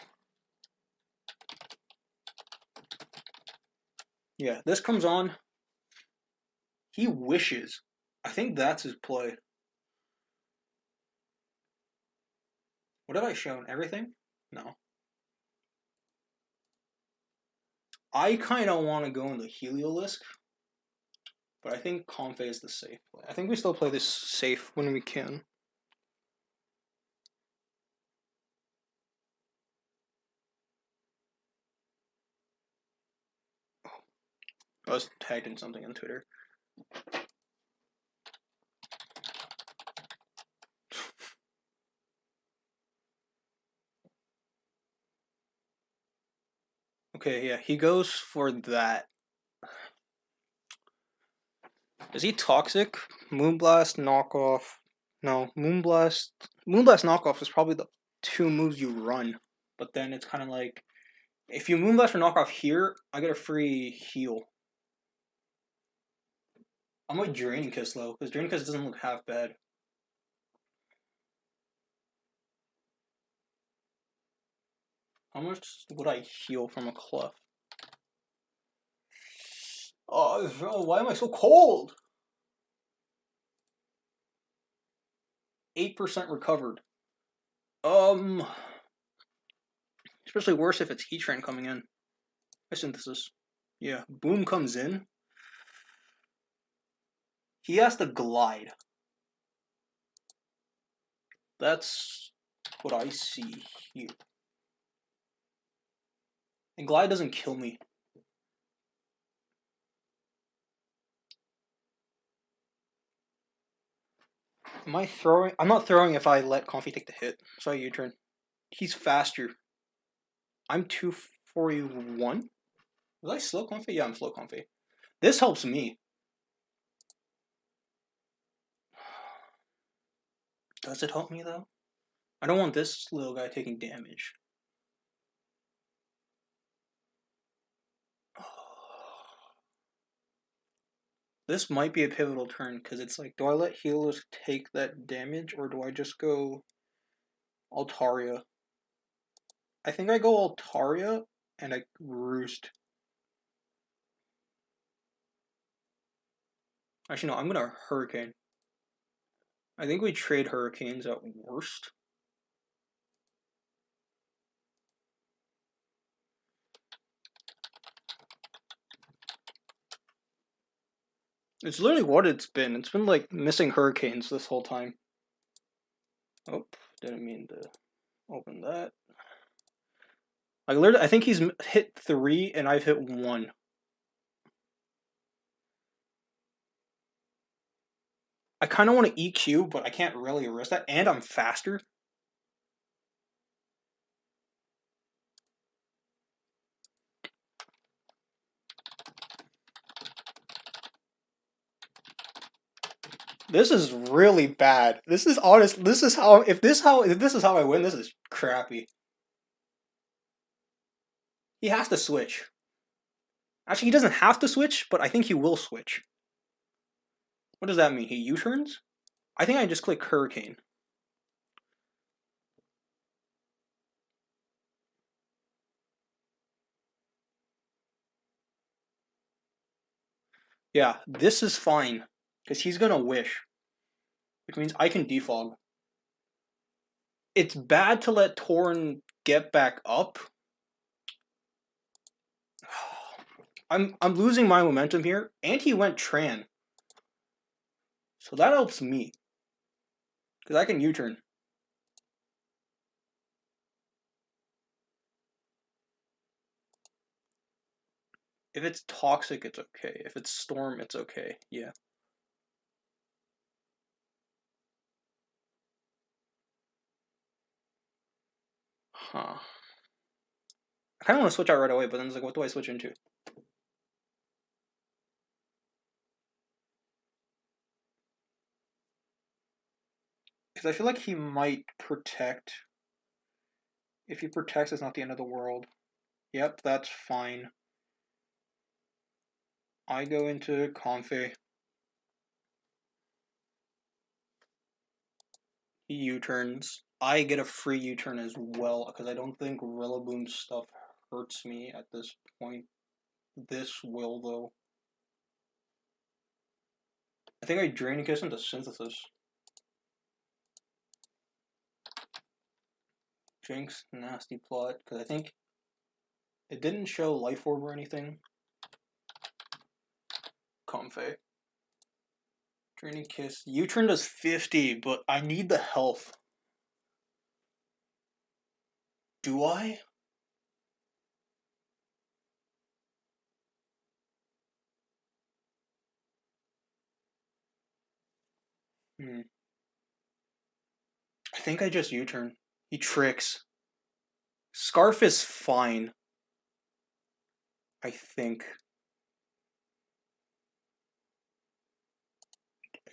Yeah, this comes on. He wishes. I think that's his play. What have I shown? Everything? No. I kind of want to go in the Heliolisk, but I think Comfe is the safe play. I think we still play this safe when we can. I was tagged in something on Twitter. Okay, yeah, he goes for that. Is he toxic? Moonblast knockoff. No, Moonblast knockoff is probably the two moves you run. But then it's kind of like, if you Moonblast or knockoff here, I get a free heal. I'm with Draining Kiss though, because Draining Kiss doesn't look half bad. How much would I heal from a Clef? Oh, why am I so cold? 8% recovered. Especially worse if it's Heat Train coming in. My synthesis. Yeah, Boom comes in. He has to glide. That's what I see here. And glide doesn't kill me. Am I throwing? I'm not throwing if I let Comfy take the hit. So U-turn. He's faster. I'm 241. Was I slow Comfy? Yeah, I'm slow Comfy. This helps me. Does it help me though? I don't want this little guy taking damage. This might be a pivotal turn because it's like, do I let healers take that damage or do I just go Altaria? I think I go Altaria and I Roost. Actually, no, I'm gonna Hurricane. I think we trade Hurricanes at worst. It's literally what it's been. It's been like missing Hurricanes this whole time. Oh, didn't mean to open that. Like literally, I think he's hit 3 and I've hit 1. I kind of want to EQ, but I can't really risk that, and I'm faster. This is really bad. This is honest. This is how. If this is how I win, this is crappy. He has to switch. Actually, he doesn't have to switch, but I think he will switch. What does that mean? He U-turns? I think I just click Hurricane. Yeah, this is fine. Because he's gonna Wish. Which means I can defog. It's bad to let Torn get back up. I'm losing my momentum here, and he went Tran. So that helps me. Because I can U-turn. If it's Toxic, it's okay. If it's Storm, it's okay. Yeah. Huh. I kind of want to switch out right away, but then it's like, what do I switch into? Because I feel like he might protect. If he protects, it's not the end of the world. Yep, that's fine. I go into Confe. He U-turns. I get a free U-turn as well, because I don't think Rillaboom's stuff hurts me at this point. This will, though. I think I Drain Kiss into Synthesis. Jinx, Nasty Plot, because I think it didn't show Life Orb or anything. Comfey. Draining Kiss. U-turn does 50, but I need the health. Do I? I think I just U-turn. He tricks. Scarf is fine. I think.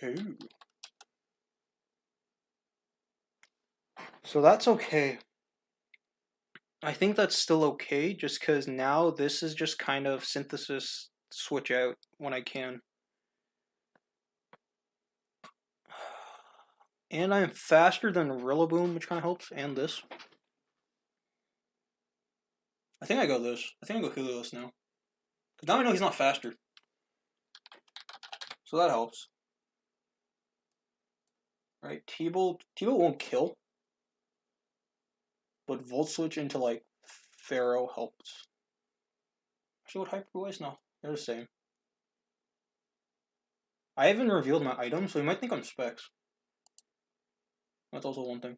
Ooh. So that's okay. I think that's still okay, just because now this is just kind of Synthesis switch out when I can. And I'm faster than Rillaboom, which kind of helps, and this. I think I go this. I think I go Helios now. Because now I know he's not faster. So that helps. Right, T-Bolt won't kill. But Volt Switch into, like, Pharaoh helps. Actually, what Hyper Voice? No, they're the same. I haven't revealed my item, so you might think I'm Specs. That's also one thing.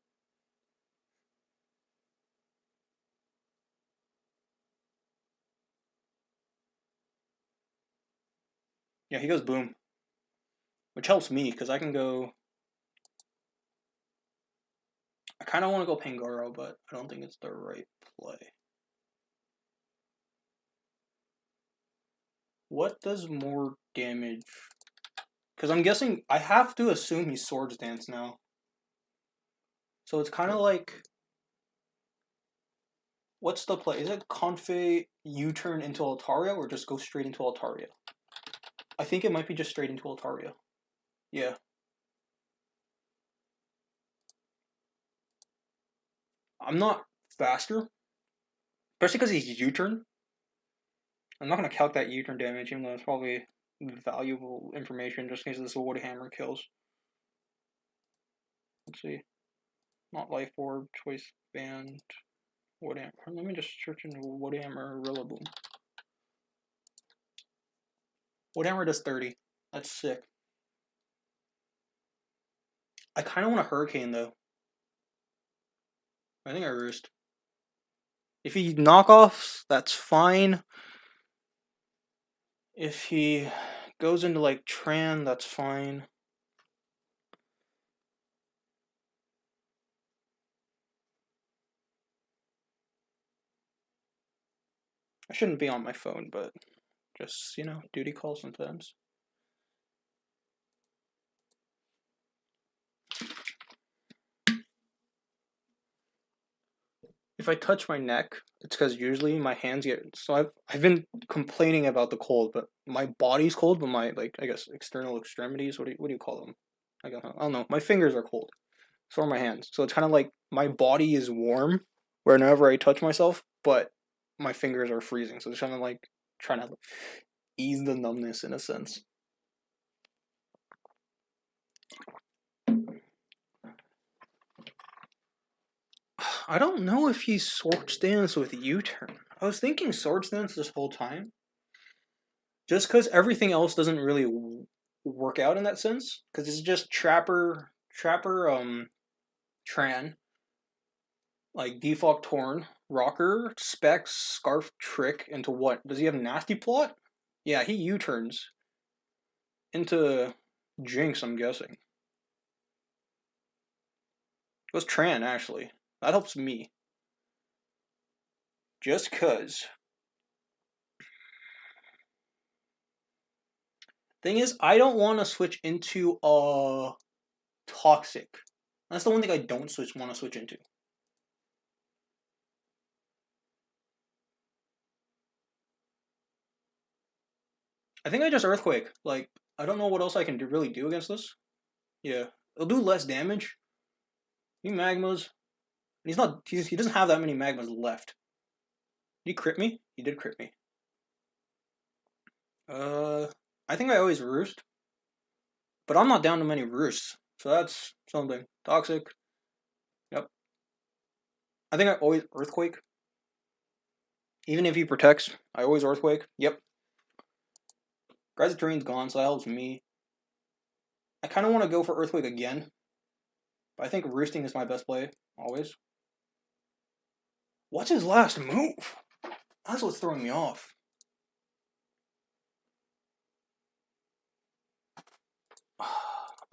Yeah, he goes Boom. Which helps me, because I can go... I kind of want to go Pangoro, but I don't think it's the right play. What does more damage? Because I'm guessing... I have to assume he's Swords Dance now. So it's kind of like... What's the play? Is it Confe U-turn into Altaria, or just go straight into Altaria? I think it might be just straight into Altaria. Yeah. I'm not faster. Especially because he's U-turn. I'm not going to calc that U-turn damage, even though it's probably valuable information just in case this Wood Hammer kills. Let's see. Not Life Orb, Choice Band, Wood Hammer. Let me just search into Wood Hammer Rillaboom. Wood Hammer does 30. That's sick. I kind of want a Hurricane, though. I think I Roost. If he knockoffs, that's fine. If he goes into, like, Tran, that's fine. I shouldn't be on my phone, but just, you know, duty calls sometimes. If I touch my neck, it's because usually my hands get... So I've been complaining about the cold, but my body's cold, but my, like, I guess, external extremities, what do you call them? I don't know. My fingers are cold. So are my hands. So it's kind of like my body is warm whenever I touch myself, but my fingers are freezing. So it's kind of like trying to ease the numbness in a sense. I don't know if he's Swords Dance with U-turn. I was thinking Swords Dance this whole time. Just because everything else doesn't really work out in that sense. Because it's just Trapper, Tran, like Default Torn, Rocker, Specs, Scarf, Trick, into what? Does he have Nasty Plot? Yeah, he U-turns. Into Jinx, I'm guessing. It was Tran, actually. That helps me. Just cause. Thing is, I don't want to switch into Toxic. That's the one thing I don't want to switch into. I think I just Earthquake. Like, I don't know what else I can really do against this. Yeah. It'll do less damage. He magmas. He doesn't have that many magmas left. Did he crit me? He did crit me. I think I always roost. But I'm not down to many roosts. So that's something. Toxic. Yep. I think I always Earthquake. Even if he protects, I always Earthquake. Yep. Guy's terrain's gone, so that helps me. I kind of want to go for Earthquake again. But I think roosting is my best play, always. What's his last move? That's what's throwing me off.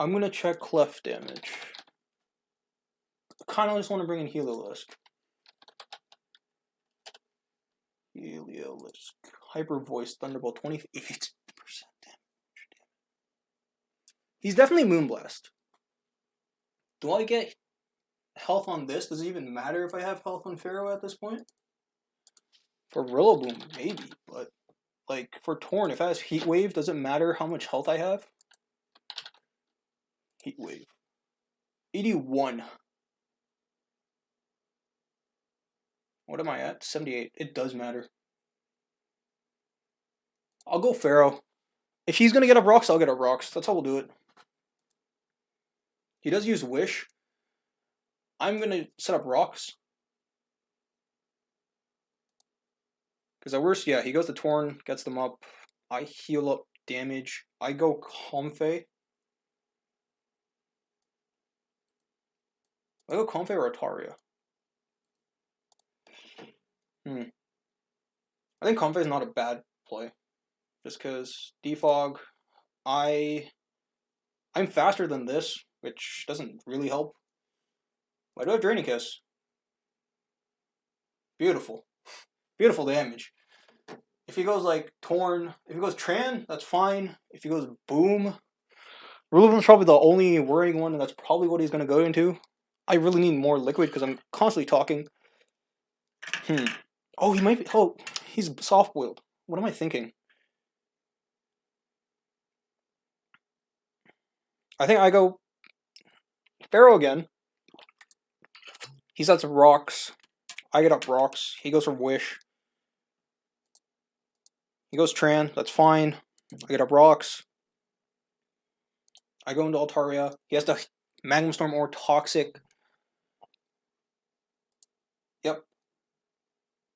I'm going to check clef damage. I kind of just want to bring in Heliolisk. Heliolisk. Hyper Voice, Thunderbolt, 28% damage. He's definitely Moonblast. Do I get health on this? Does it even matter if I have health on Pharaoh at this point? For Rillaboom, maybe, but like for Torn, if it has Heat Wave, does it matter how much health I have? Heat Wave. 81. What am I at? 78. It does matter. I'll go Pharaoh. If he's gonna get up rocks, I'll get up rocks. That's how we'll do it. He does use Wish. I'm gonna set up rocks. Because at worst, yeah, he goes to Torn, gets them up. I heal up damage. I go Comfey. I go Comfey or Ataria. I think Comfey is not a bad play. Just because Defog, I'm faster than this, which doesn't really help. I do have Draining Kiss. Beautiful. Beautiful damage. If he goes like Torn, if he goes Tran, that's fine. If he goes Boom, Rillaboom's probably the only worrying one, and that's probably what he's going to go into. I really need more liquid because I'm constantly talking. Oh, he might be. Oh, he's soft boiled. What am I thinking? I think I go Pharaoh again. He sets rocks. I get up rocks. He goes for Wish. He goes Tran. That's fine. I get up rocks. I go into Altaria. He has to Magnum Storm or Toxic. Yep.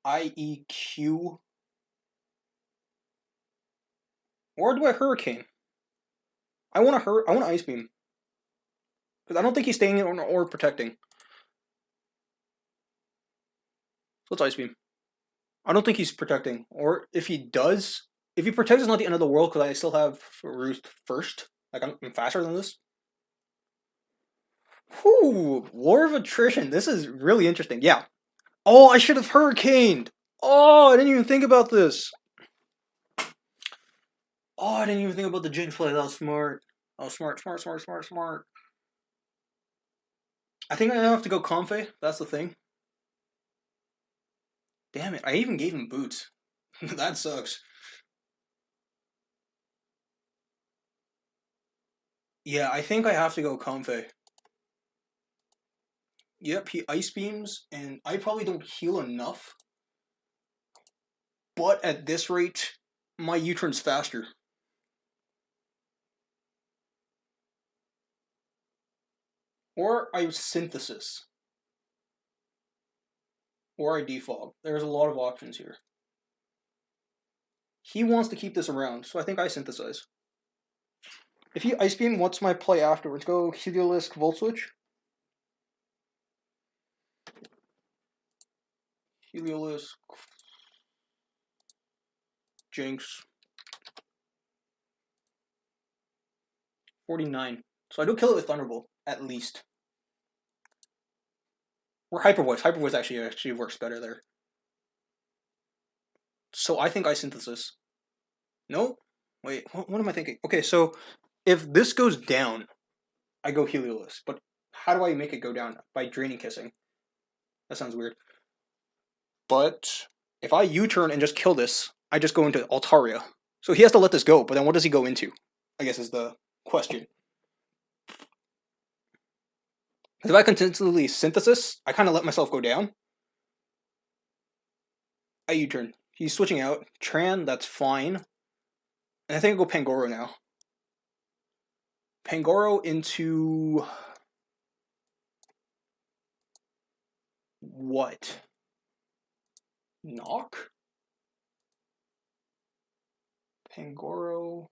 IEQ. Or do I Hurricane? I want Ice Beam. Because I don't think he's staying in or protecting. So let's Ice Beam. I don't think he's protecting. Or if he does, if he protects, it's not the end of the world because I still have Roost first. Like, I'm faster than this. Whew, War of Attrition. This is really interesting. Yeah. Oh, I should have Hurricaned. Oh, I didn't even think about this. Oh, I didn't even think about the Jinx play. That was smart. Oh, smart. I think I have to go Comfey. That's the thing. Damn it. I even gave him boots. That sucks. Yeah, I think I have to go Comfey. Yep, he Ice Beams, and I probably don't heal enough. But at this rate, my U-turn's faster. Or I Synthesis. Or I Defog. There's a lot of options here. He wants to keep this around, so I think I Synthesize. If he Ice Beam, what's my play afterwards? Go Heliolisk, Volt Switch? Heliolisk. Jinx. 49. So I do kill it with Thunderbolt, at least. Or Hyper Voice. Hyper Voice actually works better there. So I think I Synthesis. No? Wait, what am I thinking? Okay, so if this goes down, I go Heliolisk. But how do I make it go down? By draining kissing. That sounds weird. But if I U-turn and just kill this, I just go into Altaria. So he has to let this go, but then what does he go into? I guess is the question. Because if I continually synthesis, I kind of let myself go down. I U-turn. He's switching out. Tran, that's fine. And I think I'll go Pangoro now. Pangoro into... what? Knock? Pangoro...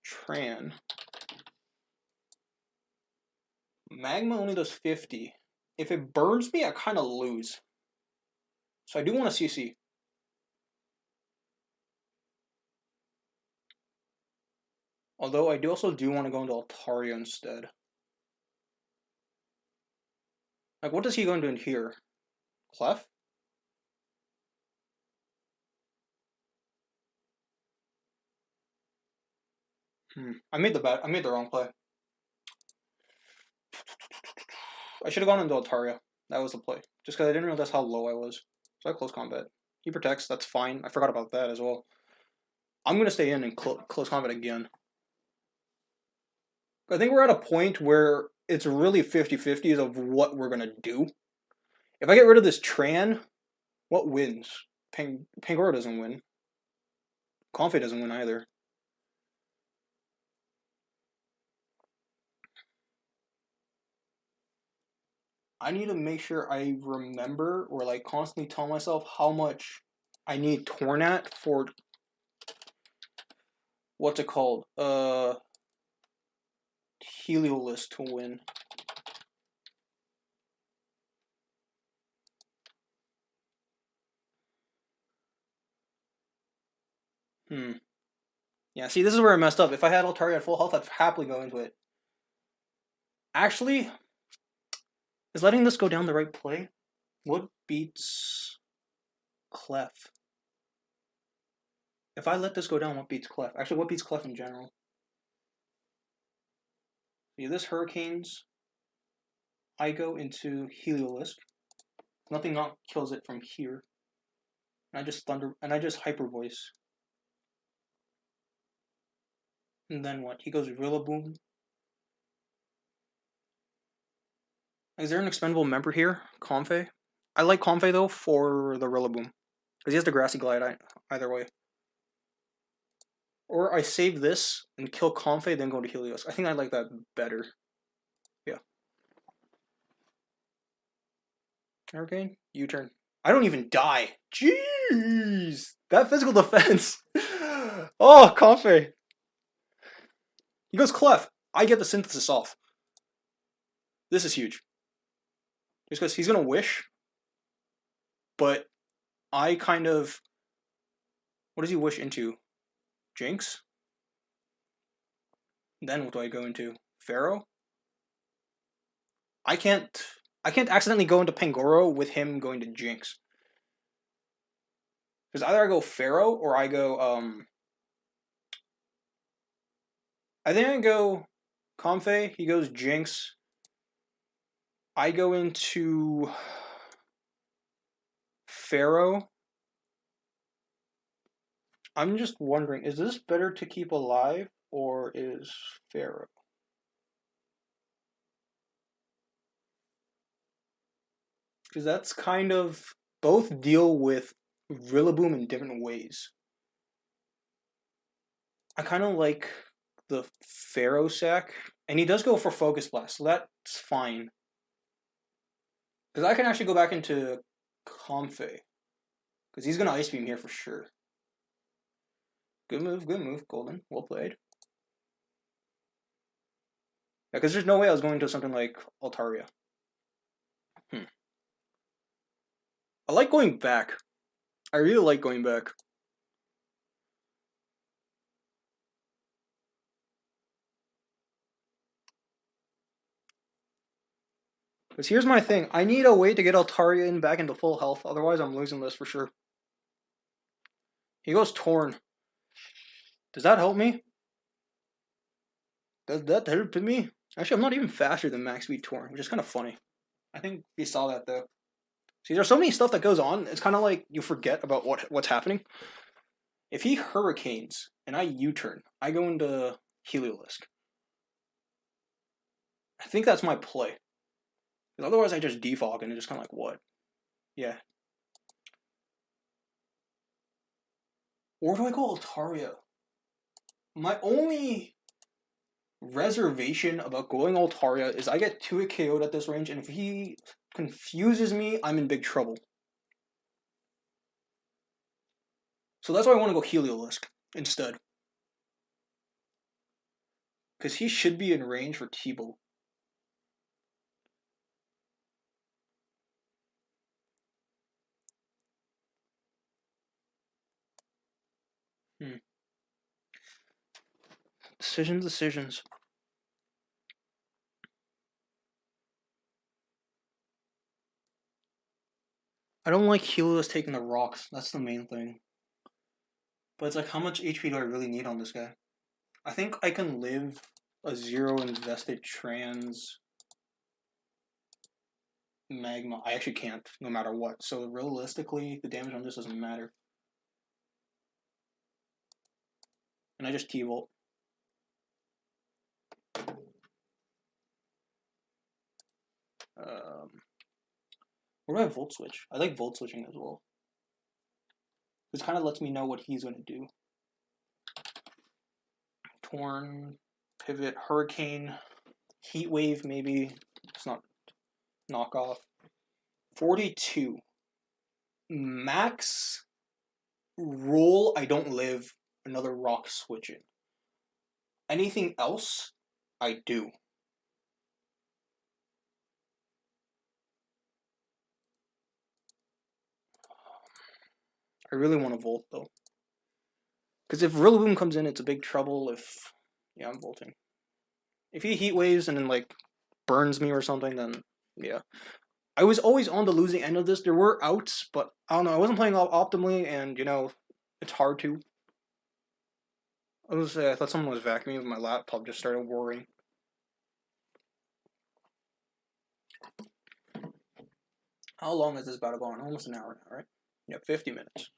Tran. Magma only does 50. If it burns me, I kind of lose. So I do want to CC. Although I also do want to go into Altaria instead. Like, what does he go into in here? Clef? I made the wrong play. I should have gone into Altaria. That was the play. Just because I didn't realize how low I was. So I close combat. He protects, that's fine. I forgot about that as well. I'm going to stay in and close combat again. I think we're at a point where it's really 50-50 of what we're going to do. If I get rid of this Tran, what wins? Pangoro doesn't win. Confe doesn't win either. I need to make sure I remember or like constantly tell myself how much I need Tornat for what's it called? Heliolisk to win. Yeah, see, this is where I messed up. If I had Altaria at full health, I'd happily go into it. Actually, is letting this go down the right play? What beats Clef? If I let this go down, what beats Clef? Actually, what beats Clef in general? See, this Hurricanes, I go into Heliolisk. Nothing not kills it from here. And I just Hyper Voice. And then what? He goes Rillaboom. Is there an expendable member here? Comfey? I like Comfey though for the Rillaboom. Because he has the Grassy Glide either way. Or I save this and kill Comfey, then go to Helios. I think I like that better. Yeah. Hurricane, U-turn. I don't even die. Jeez! That physical defense! Oh, Comfey! He goes Clef. I get the synthesis off. This is huge. Just because he's going to wish. But I kind of... what does he wish into? Jinx? Then what do I go into? Pharaoh? I can't accidentally go into Pangoro with him going to Jinx. Because either I go Pharaoh or I go, I think I go Comfey, he goes Jinx. I go into Pharaoh. I'm just wondering, is this better to keep alive or is Pharaoh? Because that's kind of, both deal with Rillaboom in different ways. I kind of like the Pharaoh sack, and he does go for Focus Blast, so that's fine. Because I can actually go back into Comfey. Because he's going to Ice Beam here for sure. Good move, Golden. Well played. Yeah, because there's no way I was going to something like Altaria. I like going back. I really like going back. Because here's my thing. I need a way to get Altaria back into full health. Otherwise, I'm losing this for sure. He goes Torn. Does that help me? Does that help me? Actually, I'm not even faster than max speed Torn, which is kind of funny. I think you saw that though. See, there's so many stuff that goes on. It's kind of like you forget about what's happening. If he hurricanes and I U-turn, I go into Heliolisk. I think that's my play. Because otherwise, I just defog and it's just kind of like what? Yeah. Or do I go Altaria? My only reservation about going Altaria is I get 2-hit KO'd at this range, and if he confuses me, I'm in big trouble. So that's why I want to go Heliolisk instead. Because he should be in range for T-Bow. Decisions. I don't like Helios taking the rocks. That's the main thing. But it's like, how much HP do I really need on this guy? I think I can live a 0 invested trans magma. I actually can't, no matter what. So realistically, the damage on this doesn't matter. And I just T-Volt. Or do I Volt Switch? I like Volt Switching as well. This kind of lets me know what he's going to do. Torn, Pivot, Hurricane, Heat Wave maybe. It's not knockoff. 42. Max roll, I don't live. Another rock switching. Anything else, I do. I really want to Volt though. Because if Rillaboom comes in, it's a big trouble if... Yeah, I'm Volting. If he Heat Waves and then, like, burns me or something, then, yeah. I was always on the losing end of this. There were outs, but, I don't know, I wasn't playing optimally, and, you know, it's hard to. I thought someone was vacuuming with my laptop, just started worrying. How long is this battle going? Almost an hour now, right? Yeah, 50 minutes.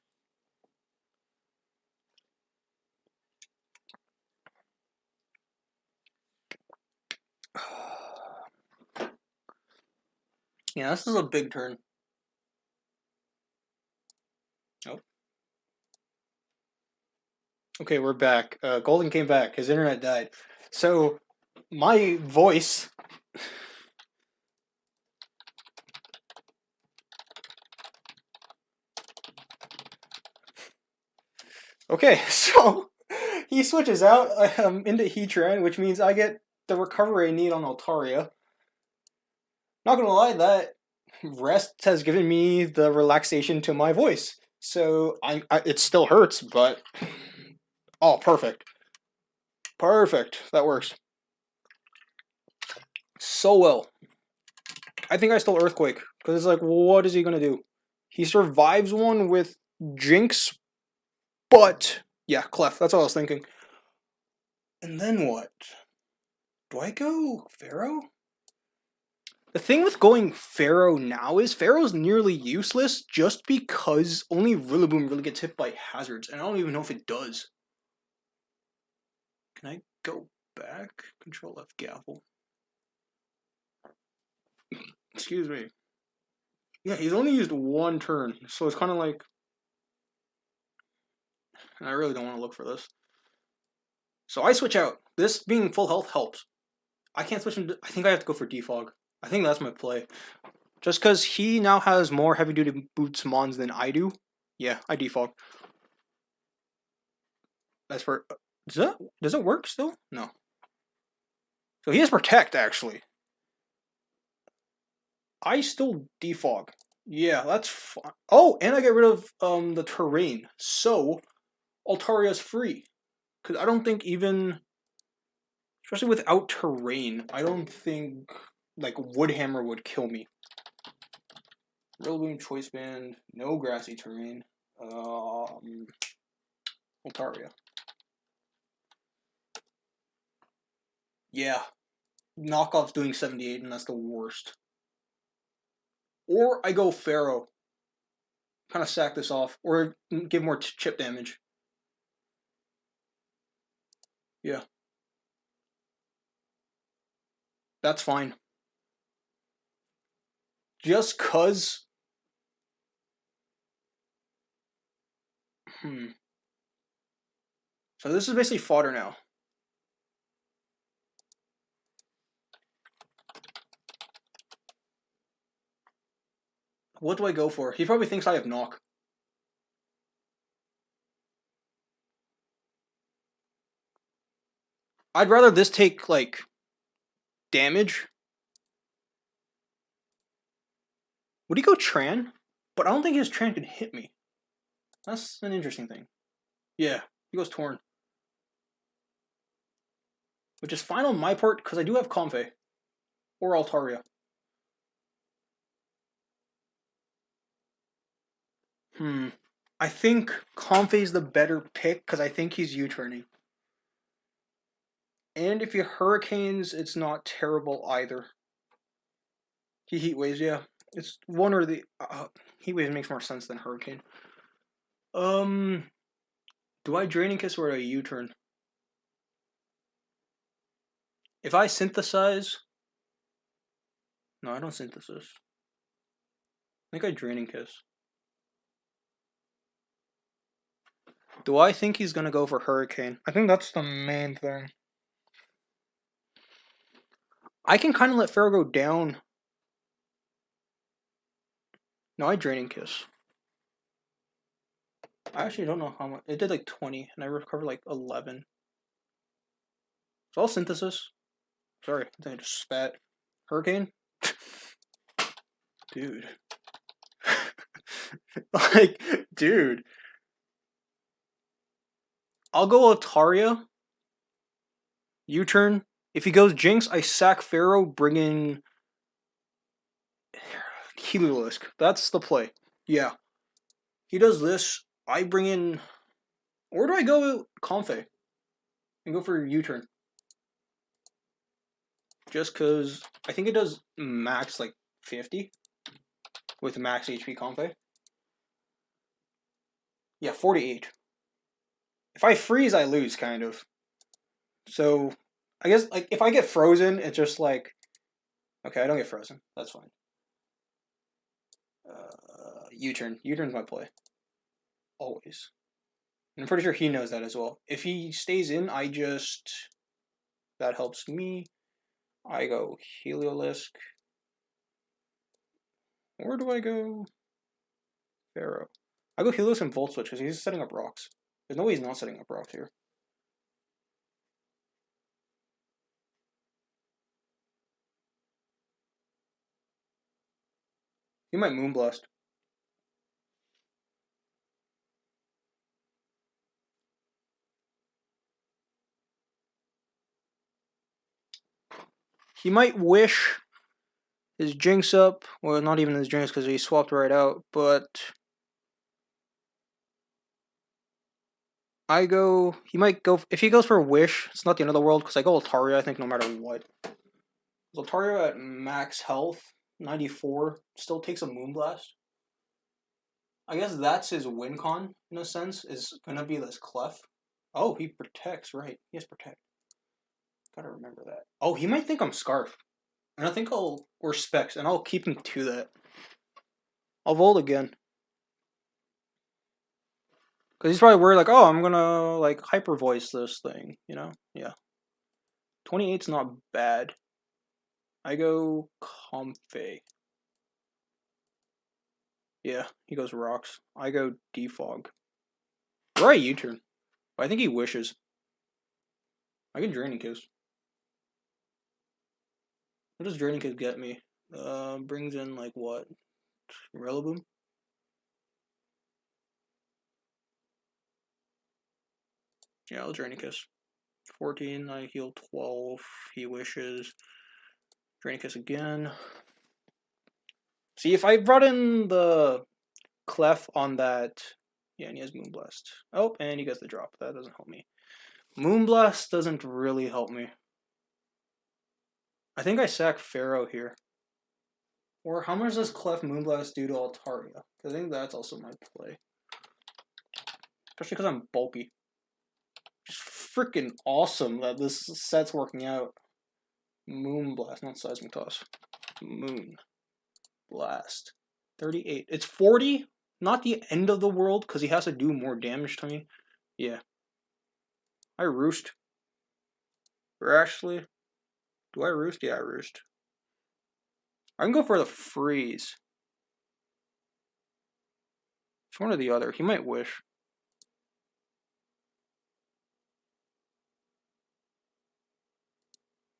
Yeah, this is a big turn. Oh. Okay, we're back. Golden came back. His internet died. So, my voice... Okay, so he switches out into Heatran, which means I get the recovery I need on Altaria. Not gonna lie, that rest has given me the relaxation to my voice. So it still hurts, but oh, perfect, perfect. That works so well. I think I still Earthquake because it's like, what is he gonna do? He survives one with Jinx, but yeah, Clef. That's what I was thinking. And then what? Do I go Pharaoh? The thing with going Pharaoh now is Pharaoh's nearly useless just because only Rillaboom really gets hit by hazards, and I don't even know if it does. Can I go back? Control F gavel. Excuse me. Yeah, he's only used one turn, so it's kind of like... And I really don't want to look for this. So I switch out. This being full health helps. I can't switch into... I think I have to go for Defog. I think that's my play. Just because he now has more heavy-duty boots mons than I do. Yeah, I Defog. That's for... Does it work still? No. So he has Protect, actually. I still Defog. Yeah, that's fine. Oh, and I get rid of the terrain. So, Altaria's free. Because I don't think even... Especially without terrain, I don't think, like, Woodhammer would kill me. Rillaboom, Choice Band, no grassy terrain. Altaria. Yeah. Knockoff's doing 78, and that's the worst. Or I go Pharaoh. Kind of sack this off. Or give more chip damage. Yeah. That's fine. Just cuz... So this is basically fodder now. What do I go for? He probably thinks I have knock. I'd rather this take, like, damage. Would he go Tran? But I don't think his Tran can hit me. That's an interesting thing. Yeah, he goes Torn. Which is fine on my part, because I do have Comfey. Or Altaria. I think Comfey's the better pick, because I think he's U-turning. And if he Hurricanes, it's not terrible either. He Heat Waves, yeah. It's one or the... Heat Waves makes more sense than Hurricane. Do I Draining Kiss or a U-turn? If I synthesize... No, I don't synthesis. I think I Draining Kiss. Do I think he's gonna go for Hurricane? I think that's the main thing. I can kind of let Pharaoh go down. No, I Draining Kiss. I actually don't know how much. It did like 20, and I recovered like 11. It's all synthesis. Sorry, I think I just spat. Hurricane? Dude. Like, dude. I'll go Altaria. U-turn. If he goes Jinx, I sack Pharaoh, bring in Heliolisk. That's the play. Yeah. He does this. I bring in... Or do I go Comfey? And go for U-turn. Just because I think it does max like 50 with max HP Comfey. Yeah, 48. If I freeze, I lose, kind of. So, I guess, like, if I get frozen, it's just like... Okay, I don't get frozen. That's fine. U-turn. U-turn's my play. Always. And I'm pretty sure he knows that as well. If he stays in, I just... That helps me. I go Heliolisk. Or do I go Pharaoh? I go Heliolisk and Volt Switch because he's setting up rocks. There's no way he's not setting up rocks here. He might Moonblast. He might wish his Jinx up. Well, not even his Jinx because he swapped right out, but... I go... He might go... If he goes for a Wish, it's not the end of the world because I go Altaria, I think, no matter what. Altaria at max health, 94, still takes a Moonblast. I guess that's his win con, in a sense, is going to be this Clef. Oh, he protects, right. He has Protect. Gotta remember that. Oh, he might think I'm Scarf. And I think I'll... Or Specs, and I'll keep him to that. I'll Volt again. Because he's probably worried, like, oh, I'm gonna, like, hyper voice this thing, you know? Yeah. 28's not bad. I go Comfey. Yeah, he goes Rocks. I go Defog. Or I U-turn. I think he wishes. I can Draining Kiss. What does Draining Kiss get me? Brings in, like, what? Rillaboom? Yeah, I'll Draining Kiss. 14, I heal 12. He wishes. Draining Kiss again. See, if I brought in the Clef on that... Yeah, and he has Moonblast. Oh, and he gets the drop. That doesn't help me. Moonblast doesn't really help me. I think I sack Pharaoh here. Or how much does Clef Moonblast do to Altaria? I think that's also my play. Especially because I'm bulky. Just freaking awesome that this set's working out. Moonblast, not Seismic Toss. Moon Blast. 38. It's 40. Not the end of the world because he has to do more damage to me. Yeah. I roost. Or actually, do I roost? Yeah, I roost. I can go for the freeze. It's one or the other. He might wish.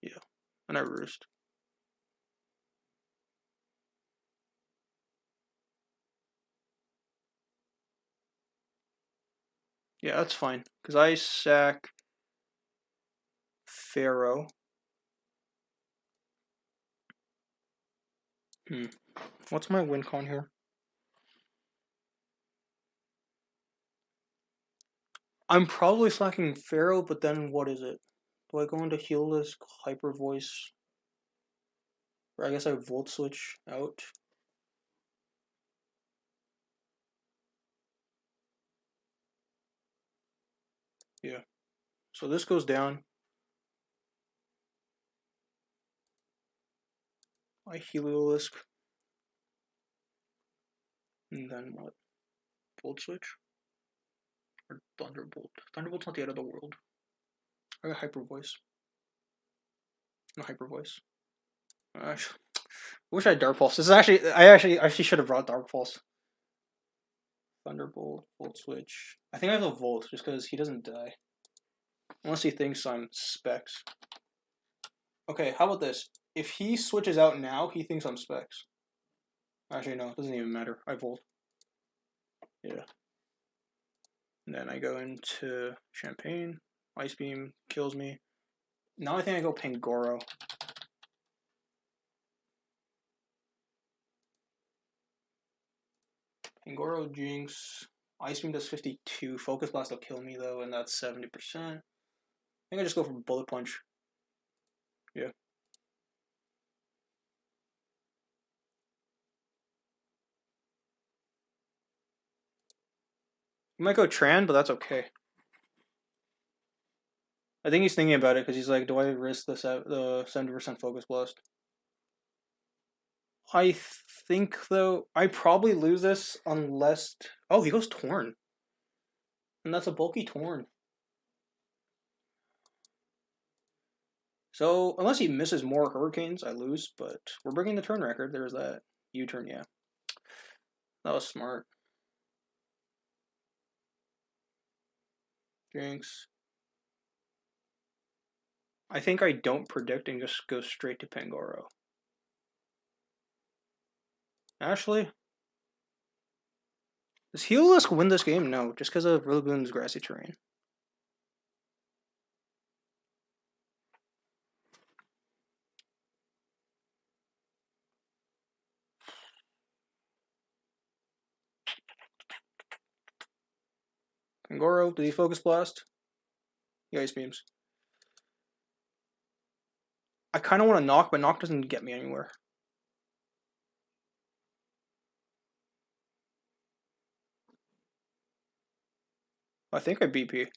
Yeah. And I roost. Yeah, that's fine. Because I sack Pharaoh. What's my win con here? I'm probably slacking Pharaoh, but then what is it? Do I go into Heelless, Hyper Voice? Or I guess I Volt Switch out. Yeah. So this goes down. I Heliolisk. And then what? Volt Switch? Or Thunderbolt? Thunderbolt's not the end of the world. I got Hyper Voice. No Hyper Voice. I wish I had Dark Pulse. This is actually I actually should have brought Dark Pulse. Thunderbolt, Volt Switch. I think I have a Volt just because he doesn't die. Unless he thinks I'm Specs. Okay, how about this? If he switches out now, he thinks I'm Specs. Actually, no, it doesn't even matter. I Volt. Yeah. And then I go into Champagne. Ice Beam kills me. Now I think I go Pangoro. Pangoro Jinx. Ice Beam does 52. Focus Blast will kill me though, and that's 70%. I think I just go for Bullet Punch. Yeah. He might go Tran, but that's okay. I think he's thinking about it because he's like, do I risk the 70% Focus Blast? I think though I probably lose this unless he goes Torn, and that's a bulky Torn. So unless he misses more Hurricanes, I lose. But we're breaking the turn record. There's that U-turn. Yeah, that was smart. Jinx. I think I don't predict and just go straight to Pangoro. Actually, does Heliolisk win this game? No, just because of Rillaboom's grassy terrain. Pangoro, did he Focus Blast? He Ice Beams. I kind of want to Knock, but Knock doesn't get me anywhere. I think I BP.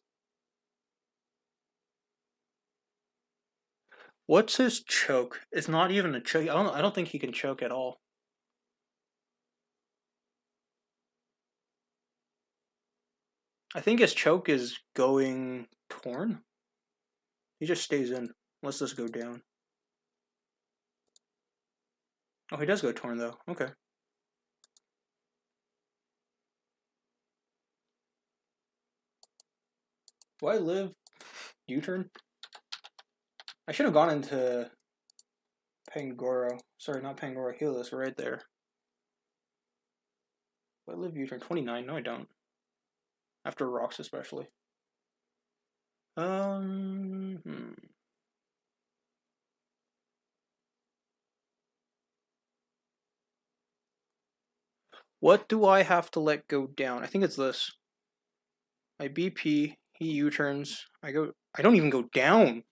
What's his choke? It's not even a choke. I don't think he can choke at all. I think his choke is going Torn. He just stays in. Let's just go down. Oh, he does go Torn though. Okay. Do I live U-turn? I should have gone into Pangoro. Sorry, not Pangoro. Heelless right there. Do I live U-turn? 29? No, I don't. After rocks, especially. What do I have to let go down? I think it's this. I BP, he U-turns. I don't even go down.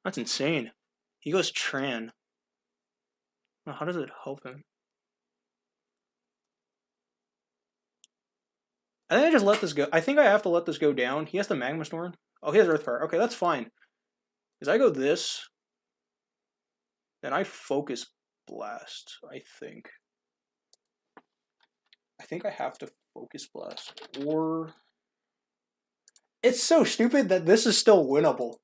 That's insane. He goes Tran. Well, how does it help him? I think I just let this go. I think I have to let this go down. He has the Magma Storm. Oh, he has Earth Power. Okay, that's fine. As I go this, then I Focus Blast, I think. I think I have to Focus Blast. Or... It's so stupid that this is still winnable.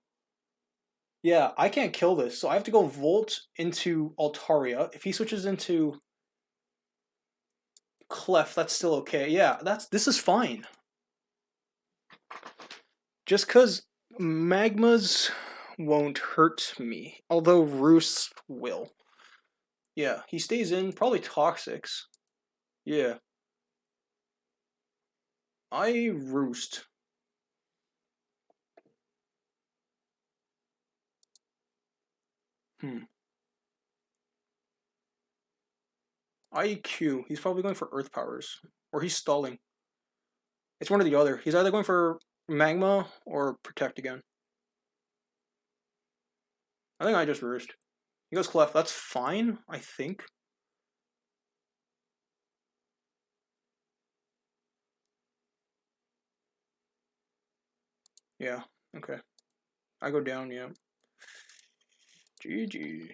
Yeah, I can't kill this, so I have to go Volt into Altaria. If he switches into Clef, that's still okay. Yeah, this is fine. Just because Magmas won't hurt me, although Roost will. Yeah, he stays in, probably Toxics. Yeah. I Roost. IQ. He's probably going for Earth Powers. Or he's stalling. It's one or the other. He's either going for Magma or Protect again. I think I just Roost. He goes Clef. That's fine, I think. Yeah, okay. I go down, yeah. GG.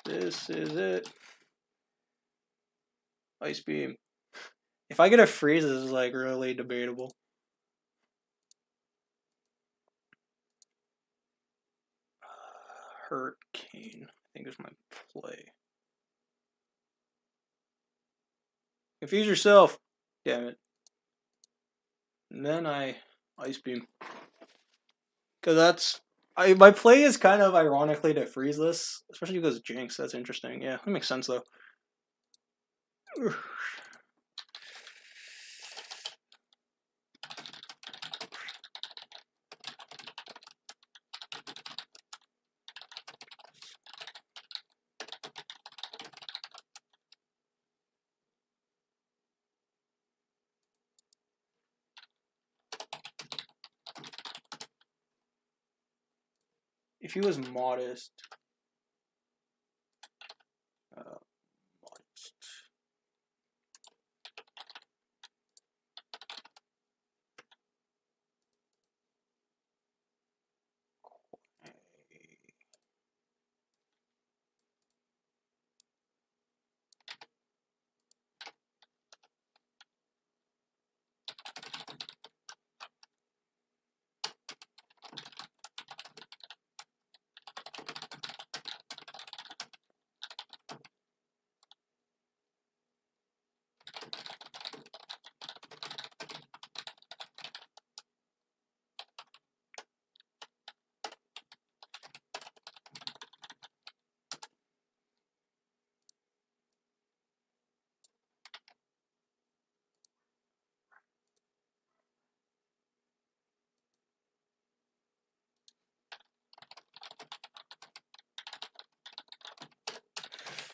This is it. Ice Beam. If I get a freeze, this is like really debatable. Hurricane, I think is my play. Confuse yourself. Damn it. And then I Ice Beam. Because that's... my play is kind of ironically to freeze this. Especially because Jinx, that's interesting. Yeah, that makes sense though. If he was modest... modest...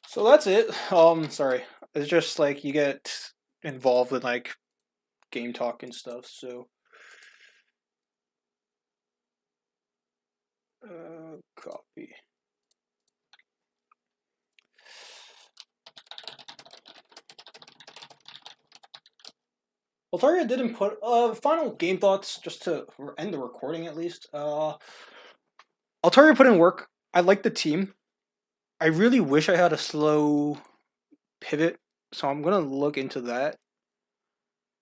So that's it. Sorry. It's just like you get involved in like game talk and stuff, so copy. Altaria didn't put final game thoughts just to end the recording at least. Altaria put in work. I like the team. I really wish I had a slow pivot, so I'm gonna look into that.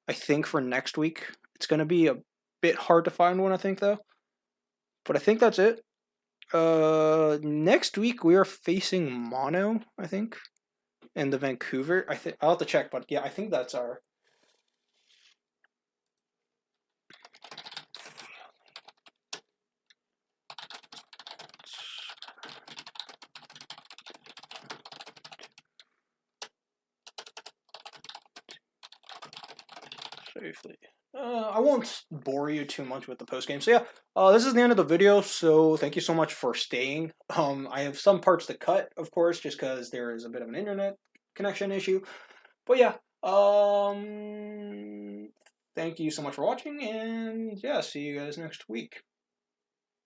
I think for next week, it's gonna be a bit hard to find one. I think though, but I think that's it. Next week we are facing Mono. I think, and the Vancouver. I think I'll have to check, but yeah, I think that's our. Safely. I won't bore you too much with the post game. So yeah, this is the end of the video. So thank you so much for staying. I have some parts to cut, of course, just because there is a bit of an internet connection issue. But yeah, thank you so much for watching, and yeah, see you guys next week.